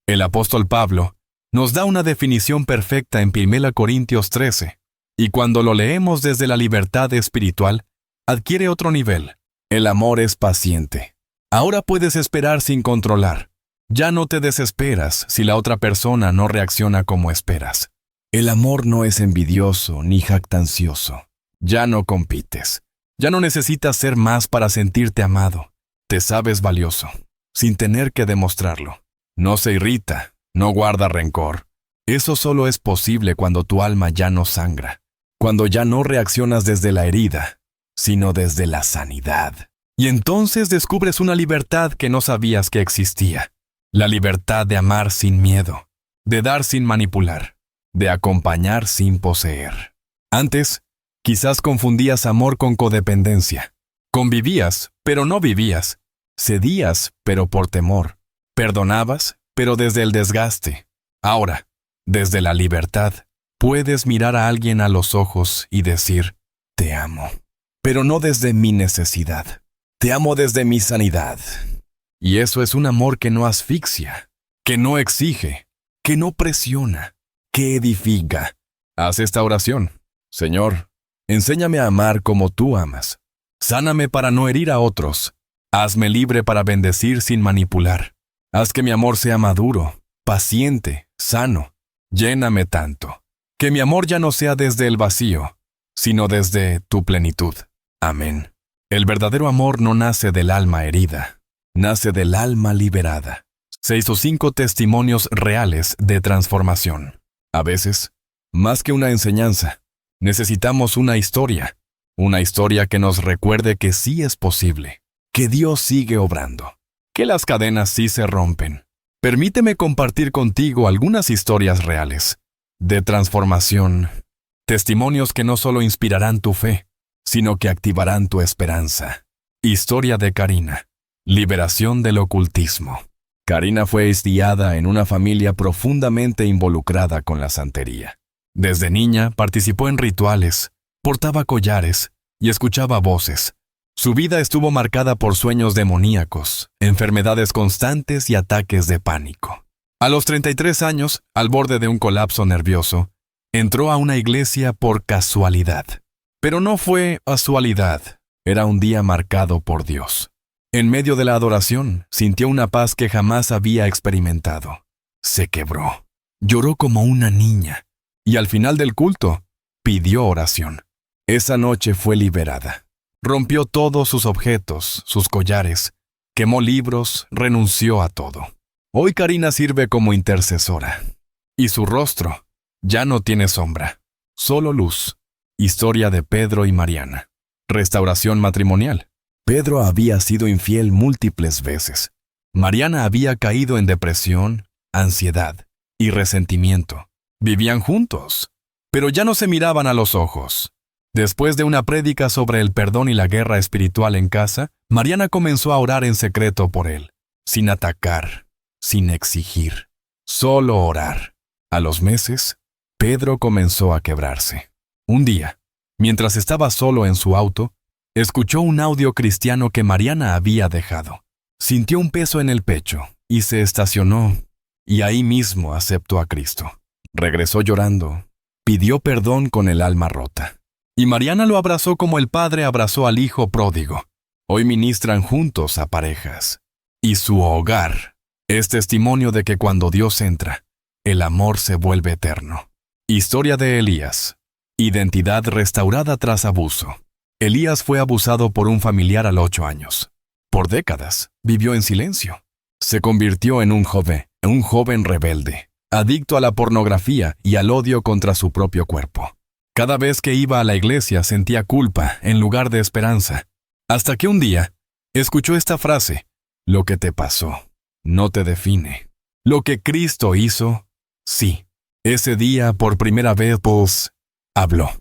El apóstol Pablo nos da una definición perfecta en 1 Corintios 13, y cuando lo leemos desde la libertad espiritual, adquiere otro nivel. El amor es paciente. Ahora puedes esperar sin controlar. Ya no te desesperas si la otra persona no reacciona como esperas. El amor no es envidioso ni jactancioso. Ya no compites. Ya no necesitas ser más para sentirte amado. Te sabes valioso, sin tener que demostrarlo. No se irrita, no guarda rencor. Eso solo es posible cuando tu alma ya no sangra, cuando ya no reaccionas desde la herida, sino desde la sanidad. Y entonces descubres una libertad que no sabías que existía. La libertad de amar sin miedo. de dar sin manipular, de acompañar sin poseer. Antes, quizás confundías amor con codependencia. Convivías, pero no vivías. Cedías, pero por temor. Perdonabas, pero desde el desgaste. Ahora, desde la libertad, puedes mirar a alguien a los ojos y decir, te amo, pero no desde mi necesidad. Te amo desde mi sanidad. Y eso es un amor que no asfixia, que no exige, que no presiona, que edifica. Haz esta oración. Señor, enséñame a amar como tú amas. Sáname para no herir a otros. Hazme libre para bendecir sin manipular. Haz que mi amor sea maduro, paciente, sano. Lléname tanto, que mi amor ya no sea desde el vacío, sino desde tu plenitud. Amén. El verdadero amor no nace del alma herida, nace del alma liberada. 6 o 5 testimonios reales de transformación. A veces, más que una enseñanza, necesitamos una historia que nos recuerde que sí es posible, que Dios sigue obrando, que las cadenas sí se rompen. Permíteme compartir contigo algunas historias reales, de transformación, testimonios que no solo inspirarán tu fe, sino que activarán tu esperanza. Historia de Karina. Liberación del ocultismo. Karina fue criada en una familia profundamente involucrada con la santería. Desde niña participó en rituales, portaba collares y escuchaba voces. Su vida estuvo marcada por sueños demoníacos, enfermedades constantes y ataques de pánico. A los 33 años, al borde de un colapso nervioso, entró a una iglesia por casualidad. Pero no fue casualidad, era un día marcado por Dios. En medio de la adoración, sintió una paz que jamás había experimentado. Se quebró, lloró como una niña, y al final del culto, pidió oración. Esa noche fue liberada. Rompió todos sus objetos, sus collares, quemó libros, renunció a todo. Hoy Karina sirve como intercesora, y su rostro ya no tiene sombra, solo luz. Historia de Pedro y Mariana. Restauración matrimonial. Pedro había sido infiel múltiples veces. Mariana había caído en depresión, ansiedad y resentimiento. Vivían juntos, pero ya no se miraban a los ojos. Después de una prédica sobre el perdón y la guerra espiritual en casa, Mariana comenzó a orar en secreto por él, sin atacar, sin exigir, solo orar. A los meses, Pedro comenzó a quebrarse. Un día, mientras estaba solo en su auto, escuchó un audio cristiano que Mariana había dejado. Sintió un peso en el pecho y se estacionó, y ahí mismo aceptó a Cristo. Regresó llorando, pidió perdón con el alma rota. Y Mariana lo abrazó como el padre abrazó al hijo pródigo. Hoy ministran juntos a parejas. Y su hogar es testimonio de que cuando Dios entra, el amor se vuelve eterno. Historia de Elías. Identidad restaurada tras abuso. Elías fue abusado por un familiar a los 8 años. Por décadas, vivió en silencio. Se convirtió en un joven rebelde, adicto a la pornografía y al odio contra su propio cuerpo. Cada vez que iba a la iglesia sentía culpa en lugar de esperanza. Hasta que un día, escuchó esta frase: lo que te pasó no te define. Lo que Cristo hizo, sí. Ese día, por primera vez, habló,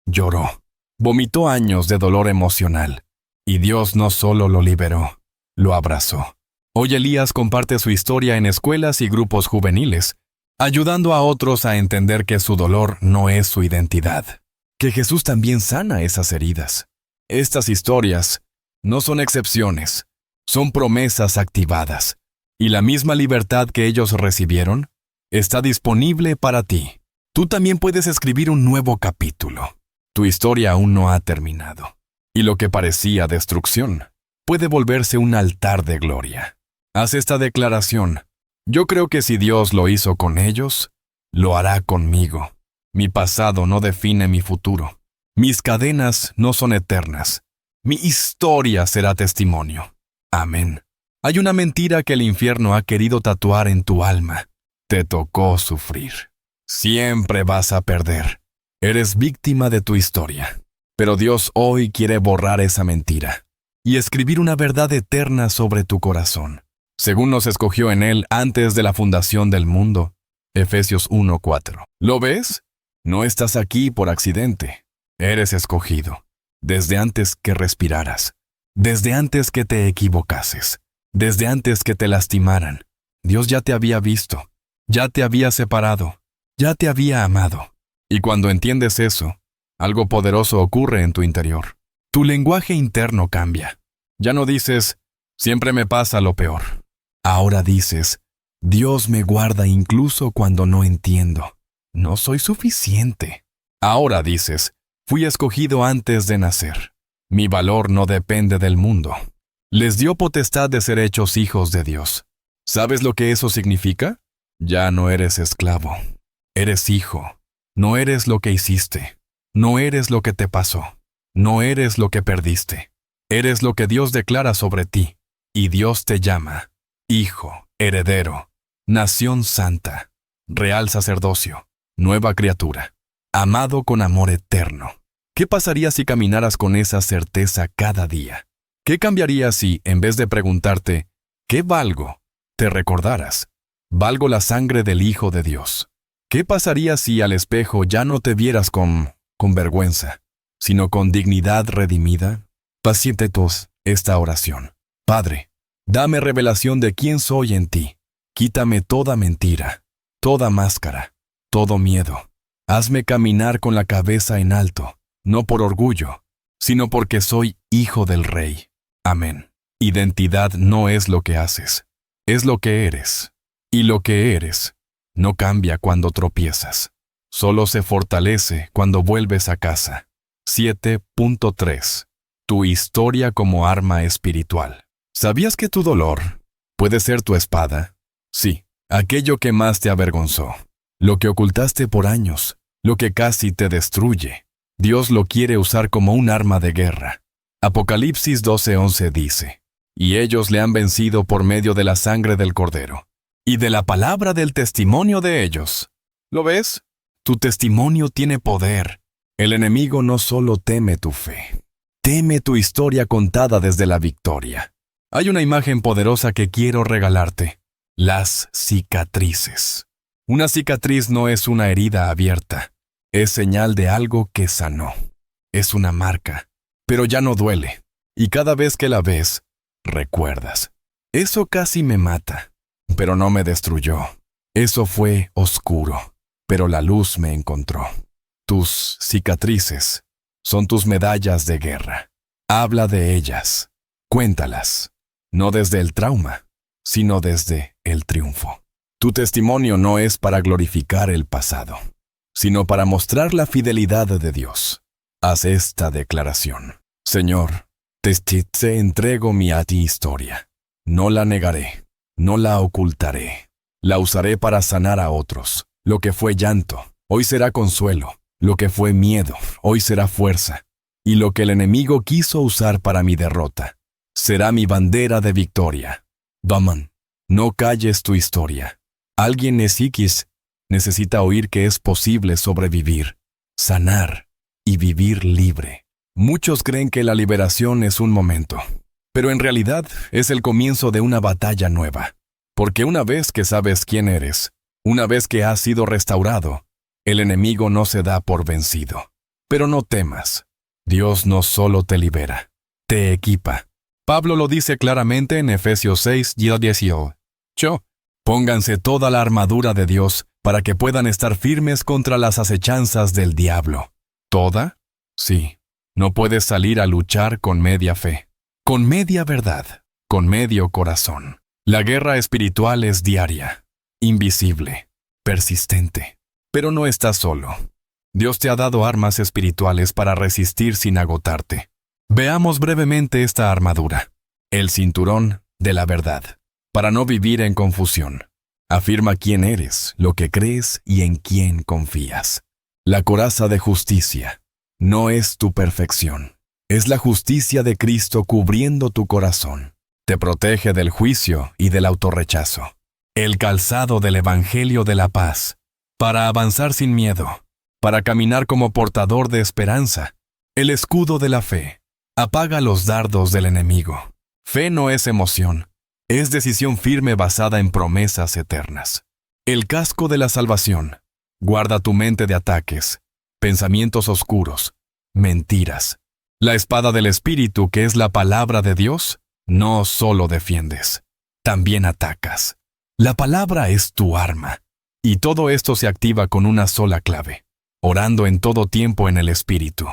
lloró, vomitó años de dolor emocional. Y Dios no solo lo liberó, lo abrazó. Hoy Elías comparte su historia en escuelas y grupos juveniles, ayudando a otros a entender que su dolor no es su identidad, que Jesús también sana esas heridas. Estas historias no son excepciones, son promesas activadas, y la misma libertad que ellos recibieron está disponible para ti. Tú también puedes escribir un nuevo capítulo. Tu historia aún no ha terminado, y lo que parecía destrucción puede volverse un altar de gloria. Haz esta declaración: yo creo que si Dios lo hizo con ellos, lo hará conmigo. Mi pasado no define mi futuro. Mis cadenas no son eternas. Mi historia será testimonio. Amén. Hay una mentira que el infierno ha querido tatuar en tu alma. Te tocó sufrir. Siempre vas a perder. Eres víctima de tu historia. Pero Dios hoy quiere borrar esa mentira y escribir una verdad eterna sobre tu corazón. Según nos escogió en Él antes de la fundación del mundo, Efesios 1:4. ¿Lo ves? No estás aquí por accidente. Eres escogido. Desde antes que respiraras. Desde antes que te equivocases. Desde antes que te lastimaran. Dios ya te había visto. Ya te había separado. Ya te había amado. Y cuando entiendes eso, algo poderoso ocurre en tu interior. Tu lenguaje interno cambia. Ya no dices, siempre me pasa lo peor. Ahora dices, Dios me guarda incluso cuando no entiendo. No soy suficiente. Ahora dices, fui escogido antes de nacer. Mi valor no depende del mundo. Les dio potestad de ser hechos hijos de Dios. ¿Sabes lo que eso significa? Ya no eres esclavo. Eres hijo. No eres lo que hiciste. No eres lo que te pasó. No eres lo que perdiste. Eres lo que Dios declara sobre ti. Y Dios te llama hijo, heredero, nación santa, real sacerdocio, nueva criatura, amado con amor eterno. ¿Qué pasaría si caminaras con esa certeza cada día? ¿Qué cambiaría si, en vez de preguntarte, ¿qué valgo?, te recordaras, valgo la sangre del Hijo de Dios? ¿Qué pasaría si al espejo ya no te vieras con vergüenza, sino con dignidad redimida? Paciente tos esta oración. Padre, dame revelación de quién soy en ti. Quítame toda mentira, toda máscara, todo miedo. Hazme caminar con la cabeza en alto, no por orgullo, sino porque soy hijo del Rey. Amén. Identidad no es lo que haces, es lo que eres. Y lo que eres no cambia cuando tropiezas, solo se fortalece cuando vuelves a casa. 7.3. Tu historia como arma espiritual. ¿Sabías que tu dolor puede ser tu espada? Sí, aquello que más te avergonzó, lo que ocultaste por años, lo que casi te destruye. Dios lo quiere usar como un arma de guerra. Apocalipsis 12:11 dice, y ellos le han vencido por medio de la sangre del Cordero y de la palabra del testimonio de ellos. ¿Lo ves? Tu testimonio tiene poder. El enemigo no solo teme tu fe, teme tu historia contada desde la victoria. Hay una imagen poderosa que quiero regalarte. Las cicatrices. Una cicatriz no es una herida abierta. Es señal de algo que sanó. Es una marca, pero ya no duele. Y cada vez que la ves, recuerdas. Eso casi me mata, pero no me destruyó. Eso fue oscuro, pero la luz me encontró. Tus cicatrices son tus medallas de guerra. Habla de ellas. Cuéntalas. No desde el trauma, sino desde el triunfo. Tu testimonio no es para glorificar el pasado, sino para mostrar la fidelidad de Dios. Haz esta declaración. Señor, te entrego mi a ti historia. No la negaré, no la ocultaré. La usaré para sanar a otros. Lo que fue llanto, hoy será consuelo. Lo que fue miedo, hoy será fuerza. Y lo que el enemigo quiso usar para mi derrota, será mi bandera de victoria. Daman, no calles tu historia. Alguien necesita oír que es posible sobrevivir, sanar y vivir libre. Muchos creen que la liberación es un momento, pero en realidad es el comienzo de una batalla nueva. Porque una vez que sabes quién eres, una vez que has sido restaurado, el enemigo no se da por vencido. Pero no temas. Dios no solo te libera, te equipa. Pablo lo dice claramente en Efesios 6:18. Pónganse toda la armadura de Dios para que puedan estar firmes contra las acechanzas del diablo. ¿Toda? Sí. No puedes salir a luchar con media fe, con media verdad, con medio corazón. La guerra espiritual es diaria, invisible, persistente. Pero no estás solo. Dios te ha dado armas espirituales para resistir sin agotarte. Veamos brevemente esta armadura. El cinturón de la verdad. Para no vivir en confusión. Afirma quién eres, lo que crees y en quién confías. La coraza de justicia. No es tu perfección. Es la justicia de Cristo cubriendo tu corazón. Te protege del juicio y del autorrechazo. El calzado del Evangelio de la paz. Para avanzar sin miedo. Para caminar como portador de esperanza. El escudo de la fe. Apaga los dardos del enemigo. Fe no es emoción. Es decisión firme basada en promesas eternas. El casco de la salvación. Guarda tu mente de ataques, pensamientos oscuros, mentiras. La espada del Espíritu, que es la palabra de Dios, no solo defiendes, también atacas. La palabra es tu arma, y todo esto se activa con una sola clave: orando en todo tiempo en el Espíritu.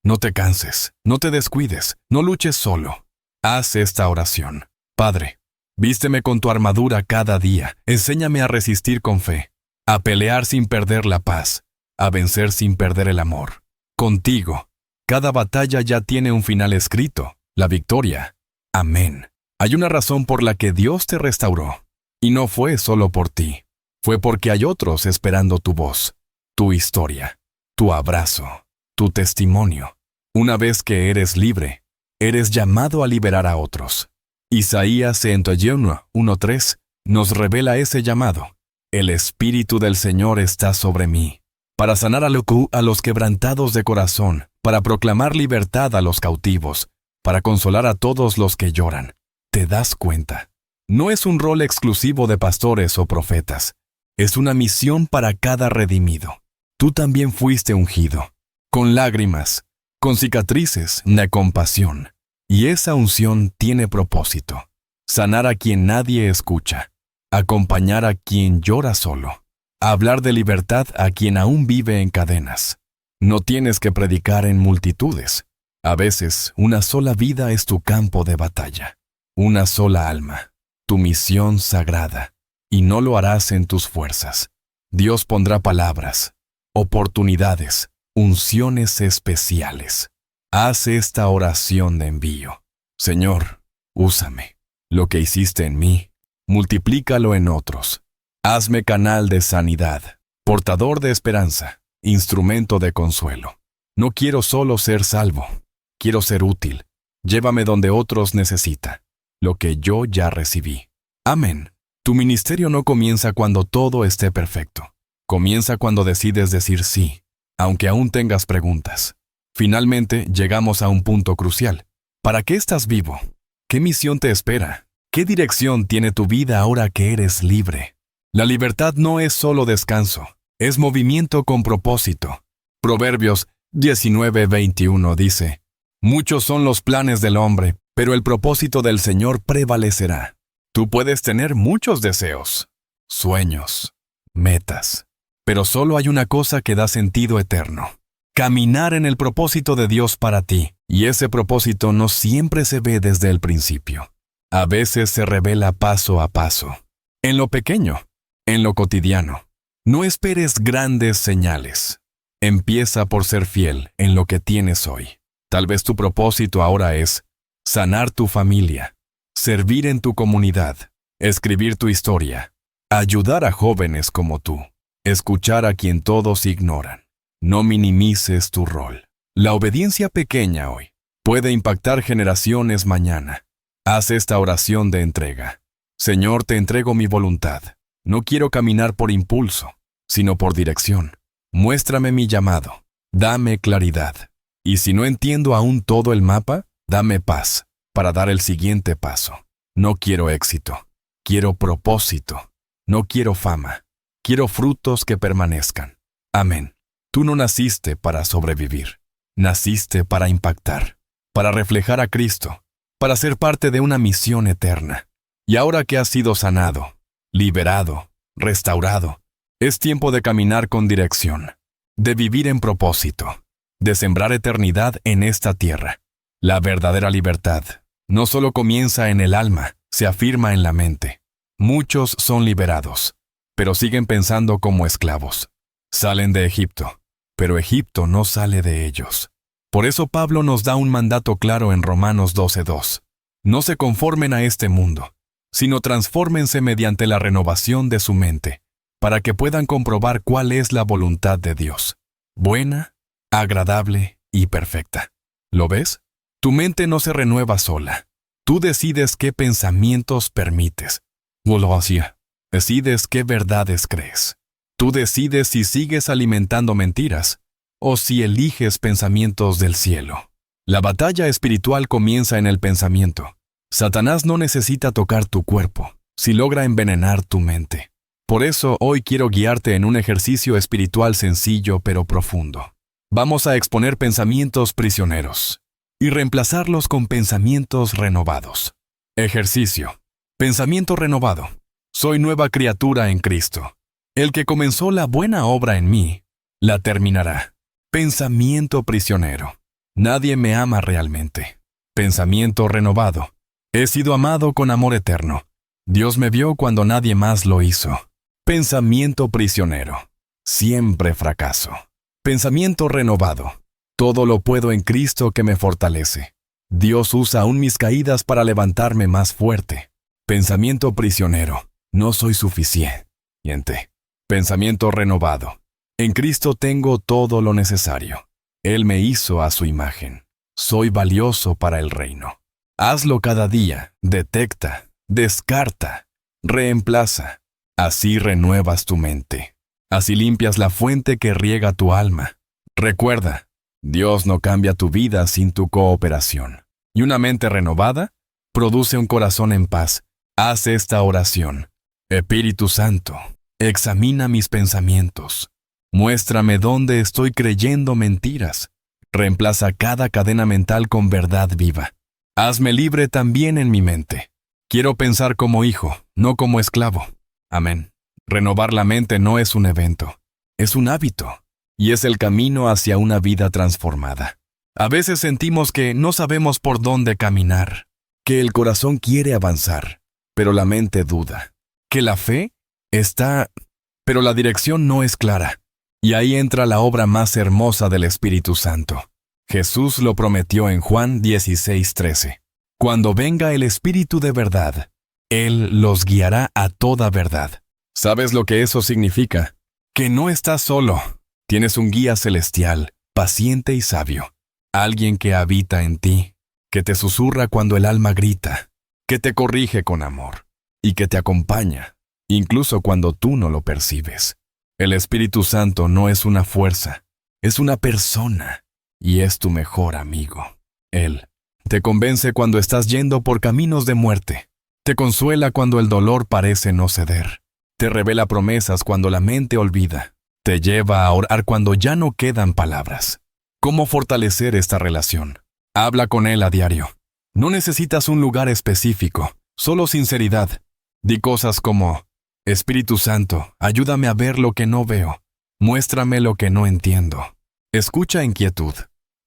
No te canses, no te descuides, no luches solo. Haz esta oración. Padre, vísteme con tu armadura cada día, enséñame a resistir con fe, a pelear sin perder la paz, a vencer sin perder el amor. Contigo, cada batalla ya tiene un final escrito, la victoria. Amén. Hay una razón por la que Dios te restauró, y no fue solo por ti, fue porque hay otros esperando tu voz, tu historia, tu abrazo, tu testimonio. Una vez que eres libre, eres llamado a liberar a otros. Isaías 1:3 nos revela ese llamado. El Espíritu del Señor está sobre mí, para sanar a los quebrantados de corazón, para proclamar libertad a los cautivos, para consolar a todos los que lloran. ¿Te das cuenta? No es un rol exclusivo de pastores o profetas. Es una misión para cada redimido. Tú también fuiste ungido, con lágrimas, con cicatrices, de compasión. Y esa unción tiene propósito: sanar a quien nadie escucha, acompañar a quien llora solo, hablar de libertad a quien aún vive en cadenas. No tienes que predicar en multitudes. A veces, una sola vida es tu campo de batalla, una sola alma, tu misión sagrada, y no lo harás en tus fuerzas. Dios pondrá palabras, oportunidades, unciones especiales. Haz esta oración de envío. Señor, úsame. Lo que hiciste en mí, multiplícalo en otros. Hazme canal de sanidad, portador de esperanza, instrumento de consuelo. No quiero solo ser salvo, quiero ser útil. Llévame donde otros necesitan lo que yo ya recibí. Amén. Tu ministerio no comienza cuando todo esté perfecto. Comienza cuando decides decir sí, aunque aún tengas preguntas. Finalmente, llegamos a un punto crucial. ¿Para qué estás vivo? ¿Qué misión te espera? ¿Qué dirección tiene tu vida ahora que eres libre? La libertad no es solo descanso, es movimiento con propósito. Proverbios 19:21 dice: muchos son los planes del hombre, pero el propósito del Señor prevalecerá. Tú puedes tener muchos deseos, sueños, metas, pero solo hay una cosa que da sentido eterno: caminar en el propósito de Dios para ti. Y ese propósito no siempre se ve desde el principio. A veces se revela paso a paso. En lo pequeño, en lo cotidiano. No esperes grandes señales. Empieza por ser fiel en lo que tienes hoy. Tal vez tu propósito ahora es sanar tu familia, servir en tu comunidad, escribir tu historia, ayudar a jóvenes como tú, escuchar a quien todos ignoran. No minimices tu rol. La obediencia pequeña hoy puede impactar generaciones mañana. Haz esta oración de entrega. Señor, te entrego mi voluntad. No quiero caminar por impulso, sino por dirección. Muéstrame mi llamado. Dame claridad. Y si no entiendo aún todo el mapa, dame paz para dar el siguiente paso. No quiero éxito. Quiero propósito. No quiero fama. Quiero frutos que permanezcan. Amén. Tú no naciste para sobrevivir. Naciste para impactar, para reflejar a Cristo, para ser parte de una misión eterna. Y ahora que has sido sanado, liberado, restaurado, es tiempo de caminar con dirección, de vivir en propósito, de sembrar eternidad en esta tierra. La verdadera libertad no solo comienza en el alma, se afirma en la mente. Muchos son liberados, pero siguen pensando como esclavos. Salen de Egipto, pero Egipto no sale de ellos. Por eso Pablo nos da un mandato claro en Romanos 12:2. No se conformen a este mundo, sino transfórmense mediante la renovación de su mente, para que puedan comprobar cuál es la voluntad de Dios, buena, agradable y perfecta. ¿Lo ves? Tu mente no se renueva sola. Tú decides qué pensamientos permites. Decides qué verdades crees. Tú decides si sigues alimentando mentiras o si eliges pensamientos del cielo. La batalla espiritual comienza en el pensamiento. Satanás no necesita tocar tu cuerpo si logra envenenar tu mente. Por eso hoy quiero guiarte en un ejercicio espiritual sencillo pero profundo. Vamos a exponer pensamientos prisioneros y reemplazarlos con pensamientos renovados. Ejercicio. Pensamiento renovado. Soy nueva criatura en Cristo. El que comenzó la buena obra en mí, la terminará. Pensamiento prisionero. Nadie me ama realmente. Pensamiento renovado. He sido amado con amor eterno. Dios me vio cuando nadie más lo hizo. Pensamiento prisionero. Siempre fracaso. Pensamiento renovado. Todo lo puedo en Cristo que me fortalece. Dios usa aún mis caídas para levantarme más fuerte. Pensamiento prisionero. No soy suficiente. Pensamiento renovado. En Cristo tengo todo lo necesario. Él me hizo a su imagen. Soy valioso para el reino. Hazlo cada día. Detecta, descarta, reemplaza. Así renuevas tu mente. Así limpias la fuente que riega tu alma. Recuerda, Dios no cambia tu vida sin tu cooperación. Y una mente renovada produce un corazón en paz. Haz esta oración. Espíritu Santo, examina mis pensamientos. Muéstrame dónde estoy creyendo mentiras. Reemplaza cada cadena mental con verdad viva. Hazme libre también en mi mente. Quiero pensar como hijo, no como esclavo. Amén. Renovar la mente no es un evento, es un hábito, y es el camino hacia una vida transformada. A veces sentimos que no sabemos por dónde caminar, que el corazón quiere avanzar, pero la mente duda, que la fe está, pero la dirección no es clara. Y ahí entra la obra más hermosa del Espíritu Santo. Jesús lo prometió en Juan 16:13. Cuando venga el Espíritu de verdad, Él los guiará a toda verdad. ¿Sabes lo que eso significa? Que no estás solo. Tienes un guía celestial, paciente y sabio. Alguien que habita en ti, que te susurra cuando el alma grita, que te corrige con amor y que te acompaña, incluso cuando tú no lo percibes. El Espíritu Santo no es una fuerza, es una persona y es tu mejor amigo. Él te convence cuando estás yendo por caminos de muerte. Te consuela cuando el dolor parece no ceder. Te revela promesas cuando la mente olvida. Te lleva a orar cuando ya no quedan palabras. ¿Cómo fortalecer esta relación? Habla con Él a diario. No necesitas un lugar específico, solo sinceridad. Di cosas como: Espíritu Santo, ayúdame a ver lo que no veo. Muéstrame lo que no entiendo. Escucha en quietud.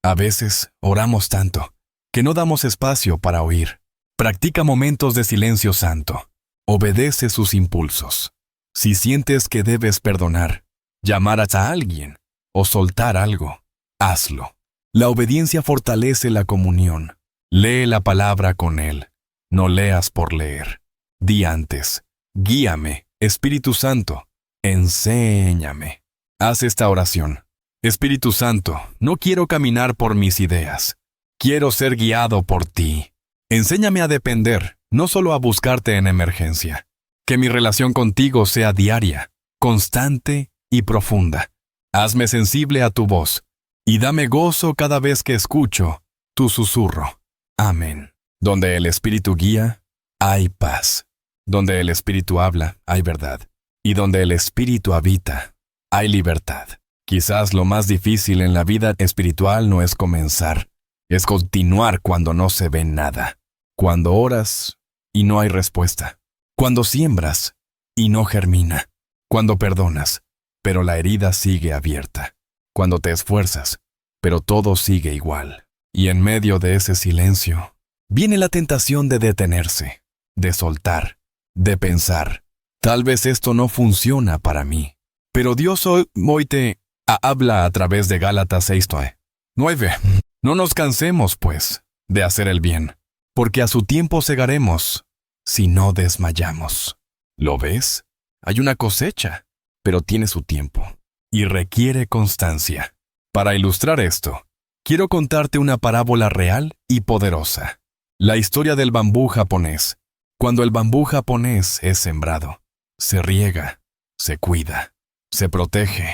A veces oramos tanto que no damos espacio para oír. Practica momentos de silencio santo. Obedece sus impulsos. Si sientes que debes perdonar, llamar a alguien o soltar algo, hazlo. La obediencia fortalece la comunión. Lee la palabra con Él. No leas por leer. Di antes: guíame, Espíritu Santo, enséñame. Haz esta oración. Espíritu Santo, no quiero caminar por mis ideas. Quiero ser guiado por ti. Enséñame a depender, no solo a buscarte en emergencia. Que mi relación contigo sea diaria, constante y profunda. Hazme sensible a tu voz y dame gozo cada vez que escucho tu susurro. Amén. Donde el Espíritu guía, hay paz. Donde el Espíritu habla, hay verdad. Y donde el Espíritu habita, hay libertad. Quizás lo más difícil en la vida espiritual no es comenzar, es continuar cuando no se ve nada. Cuando oras y no hay respuesta. Cuando siembras y no germina. Cuando perdonas, pero la herida sigue abierta. Cuando te esfuerzas, pero todo sigue igual. Y en medio de ese silencio, viene la tentación de detenerse, de soltar, de pensar: tal vez esto no funciona para mí. Pero Dios hoy te habla a través de Gálatas 6:9. No nos cansemos, pues, de hacer el bien, porque a su tiempo segaremos, si no desmayamos. ¿Lo ves? Hay una cosecha, pero tiene su tiempo, y requiere constancia. Para ilustrar esto, quiero contarte una parábola real y poderosa. La historia del bambú japonés. Cuando el bambú japonés es sembrado, se riega, se cuida, se protege.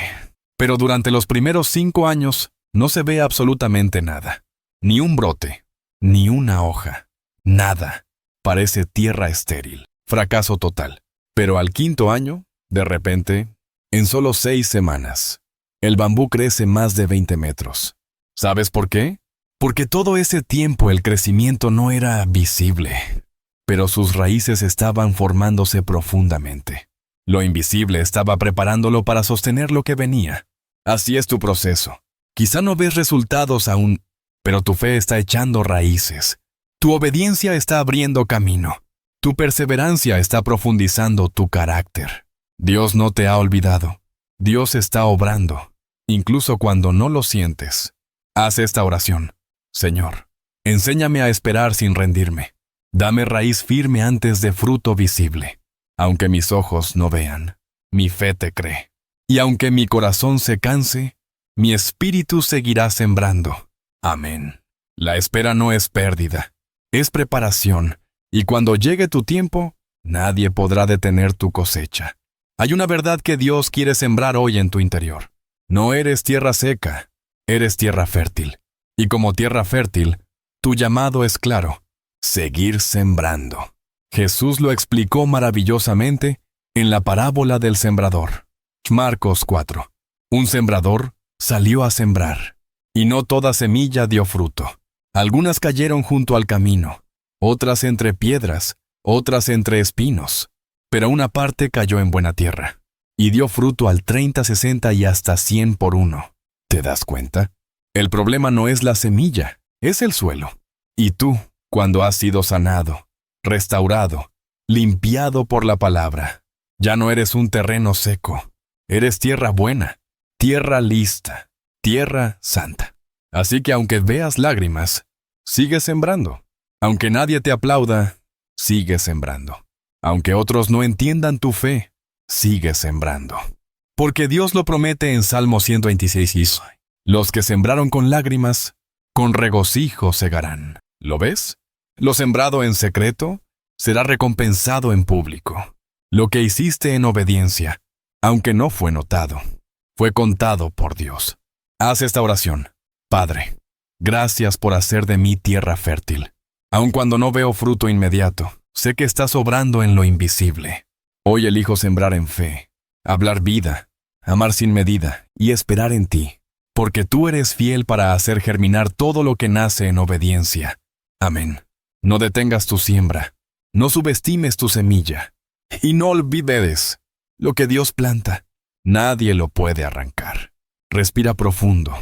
Pero durante los primeros 5 años, no se ve absolutamente nada. Ni un brote, ni una hoja. Nada. Parece tierra estéril. Fracaso total. Pero al 5.º año, De repente, en solo 6 semanas, el bambú crece más de 20 metros. ¿Sabes por qué? Porque todo ese tiempo el crecimiento no era visible, pero sus raíces estaban formándose profundamente. Lo invisible estaba preparándolo para sostener lo que venía. Así es tu proceso. Quizá no ves resultados aún, pero tu fe está echando raíces. Tu obediencia está abriendo camino. Tu perseverancia está profundizando tu carácter. Dios no te ha olvidado. Dios está obrando, incluso cuando no lo sientes. Haz esta oración. Señor, enséñame a esperar sin rendirme. Dame raíz firme antes de fruto visible. Aunque mis ojos no vean, mi fe te cree. Y aunque mi corazón se canse, mi espíritu seguirá sembrando. Amén. La espera no es pérdida, es preparación, y cuando llegue tu tiempo, nadie podrá detener tu cosecha. Hay una verdad que Dios quiere sembrar hoy en tu interior. No eres tierra seca, eres tierra fértil. Y como tierra fértil, tu llamado es claro: seguir sembrando. Jesús lo explicó maravillosamente en la parábola del sembrador. Marcos 4. Un sembrador salió a sembrar, y no toda semilla dio fruto. Algunas cayeron junto al camino, otras entre piedras, otras entre espinos, pero una parte cayó en buena tierra, y dio fruto al 30, 60 y hasta 100 por uno. ¿Te das cuenta? El problema no es la semilla, es el suelo. Y tú, cuando has sido sanado, restaurado, limpiado por la palabra, ya no eres un terreno seco, eres tierra buena, tierra lista, tierra santa. Así que aunque veas lágrimas, sigue sembrando. Aunque nadie te aplauda, sigue sembrando. Aunque otros no entiendan tu fe, sigue sembrando. Porque Dios lo promete en Salmo 126. Los que sembraron con lágrimas, con regocijo segarán. ¿Lo ves? Lo sembrado en secreto será recompensado en público. Lo que hiciste en obediencia, aunque no fue notado, fue contado por Dios. Haz esta oración. Padre, gracias por hacer de mí tierra fértil. Aun cuando no veo fruto inmediato, sé que estás obrando en lo invisible. Hoy elijo sembrar en fe, hablar vida, amar sin medida y esperar en ti, porque tú eres fiel para hacer germinar todo lo que nace en obediencia. Amén. No detengas tu siembra, no subestimes tu semilla, y no olvides lo que Dios planta. Nadie lo puede arrancar. Respira profundo,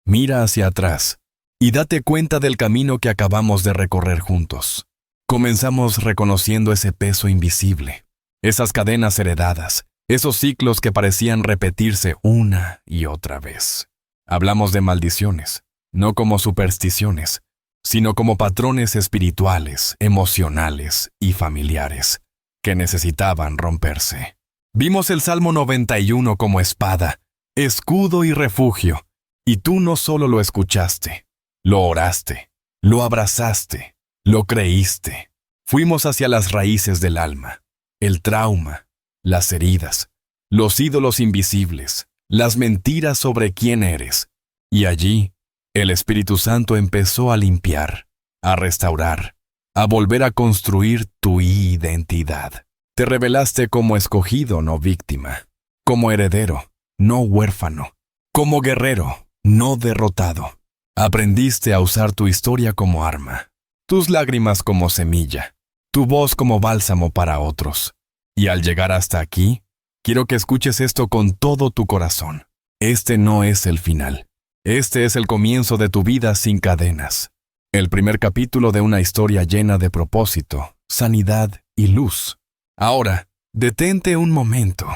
mira hacia atrás, y date cuenta del camino que acabamos de recorrer juntos. Comenzamos reconociendo ese peso invisible, esas cadenas heredadas, esos ciclos que parecían repetirse una y otra vez. Hablamos de maldiciones, no como supersticiones, sino como patrones espirituales, emocionales y familiares, que necesitaban romperse. Vimos el Salmo 91 como espada, escudo y refugio, y tú no solo lo escuchaste, lo oraste, lo abrazaste, lo creíste. Fuimos hacia las raíces del alma, el trauma, las heridas, los ídolos invisibles, las mentiras sobre quién eres, y allí, el Espíritu Santo empezó a limpiar, a restaurar, a volver a construir tu identidad. Te revelaste como escogido, no víctima, como heredero, no huérfano, como guerrero, no derrotado. Aprendiste a usar tu historia como arma, tus lágrimas como semilla, tu voz como bálsamo para otros. Y al llegar hasta aquí, quiero que escuches esto con todo tu corazón. Este no es el final. Este es el comienzo de tu vida sin cadenas. El primer capítulo de una historia llena de propósito, sanidad y luz. Ahora, detente un momento.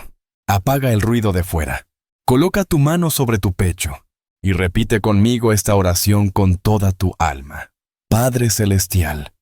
Apaga el ruido de fuera. Coloca tu mano sobre tu pecho y repite conmigo esta oración con toda tu alma. Padre Celestial,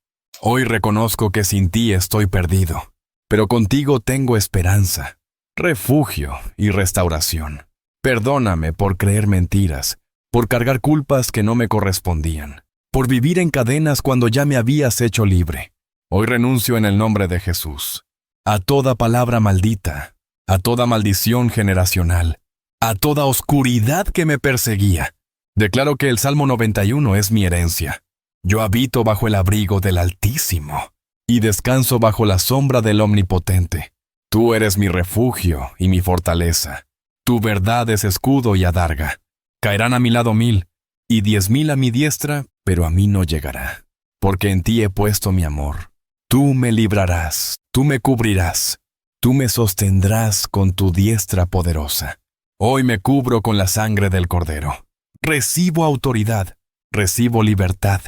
hoy reconozco que sin ti estoy perdido, pero contigo tengo esperanza, refugio y restauración. Perdóname por creer mentiras, por cargar culpas que no me correspondían, por vivir en cadenas cuando ya me habías hecho libre. Hoy renuncio en el nombre de Jesús a toda palabra maldita, a toda maldición generacional, a toda oscuridad que me perseguía. Declaro que el Salmo 91 es mi herencia. Yo habito bajo el abrigo del Altísimo y descanso bajo la sombra del Omnipotente. Tú eres mi refugio y mi fortaleza. Tu verdad es escudo y adarga. Caerán a mi lado 1000 y 10,000 a mi diestra, pero a mí no llegará. Porque en ti he puesto mi amor. Tú me librarás, tú me cubrirás, tú me sostendrás con tu diestra poderosa. Hoy me cubro con la sangre del Cordero. Recibo autoridad, recibo libertad,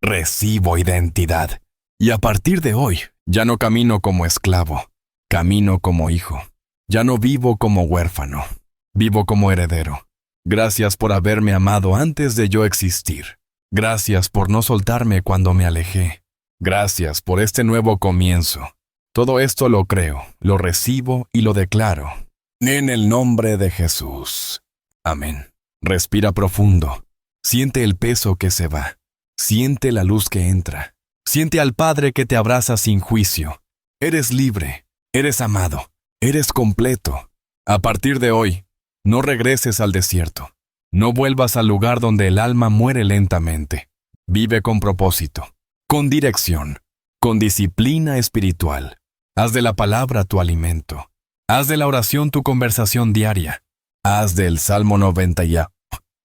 recibo identidad. Y a partir de hoy, ya no camino como esclavo, camino como hijo. Ya no vivo como huérfano, vivo como heredero. Gracias por haberme amado antes de yo existir. Gracias por no soltarme cuando me alejé. Gracias por este nuevo comienzo. Todo esto lo creo, lo recibo y lo declaro. En el nombre de Jesús. Amén. Respira profundo. Siente el peso que se va. Siente la luz que entra. Siente al Padre que te abraza sin juicio. Eres libre. Eres amado. Eres completo. A partir de hoy, no regreses al desierto. No vuelvas al lugar donde el alma muere lentamente. Vive con propósito, con dirección, con disciplina espiritual. Haz de la palabra tu alimento. Haz de la oración tu conversación diaria. Haz del Salmo 90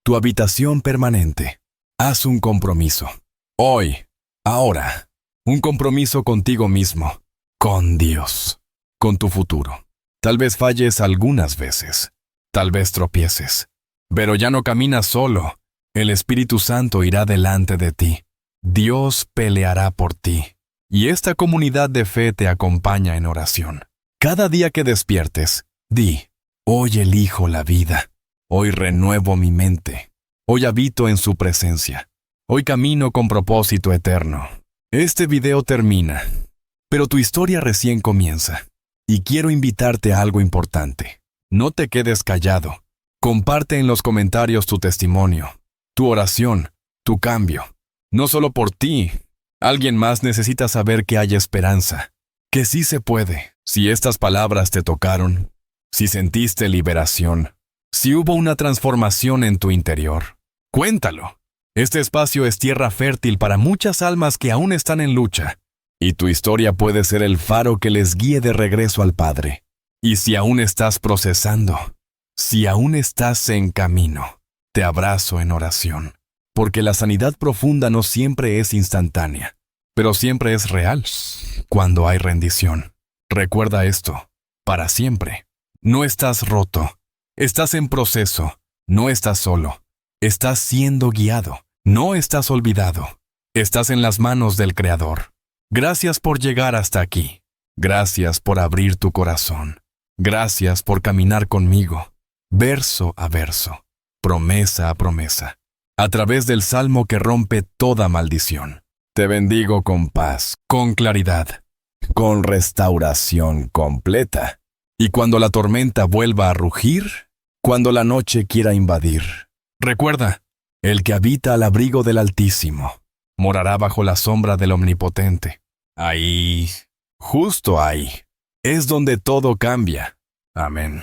tu habitación permanente. Haz un compromiso. Hoy, ahora, un compromiso contigo mismo, con Dios, con tu futuro. Tal vez falles algunas veces, tal vez tropieces, pero ya no caminas solo. El Espíritu Santo irá delante de ti. Dios peleará por ti. Y esta comunidad de fe te acompaña en oración. Cada día que despiertes, di, hoy elijo la vida. Hoy renuevo mi mente. Hoy habito en su presencia. Hoy camino con propósito eterno. Este video termina, pero tu historia recién comienza. Y quiero invitarte a algo importante. No te quedes callado. Comparte en los comentarios tu testimonio, tu oración, tu cambio. No solo por ti. Alguien más necesita saber que hay esperanza, que sí se puede. Si estas palabras te tocaron, si sentiste liberación, si hubo una transformación en tu interior, cuéntalo. Este espacio es tierra fértil para muchas almas que aún están en lucha, y tu historia puede ser el faro que les guíe de regreso al Padre. Y si aún estás procesando, si aún estás en camino, te abrazo en oración, porque la sanidad profunda no siempre es instantánea, pero siempre es real cuando hay rendición. Recuerda esto, para siempre. No estás roto, estás en proceso, no estás solo, estás siendo guiado, no estás olvidado, estás en las manos del Creador. Gracias por llegar hasta aquí, gracias por abrir tu corazón, gracias por caminar conmigo, verso a verso, promesa a promesa, a través del salmo que rompe toda maldición. Te bendigo con paz, con claridad, con restauración completa. Y cuando la tormenta vuelva a rugir, cuando la noche quiera invadir, recuerda, el que habita al abrigo del Altísimo, morará bajo la sombra del Omnipotente. Ahí, justo ahí, es donde todo cambia. Amén.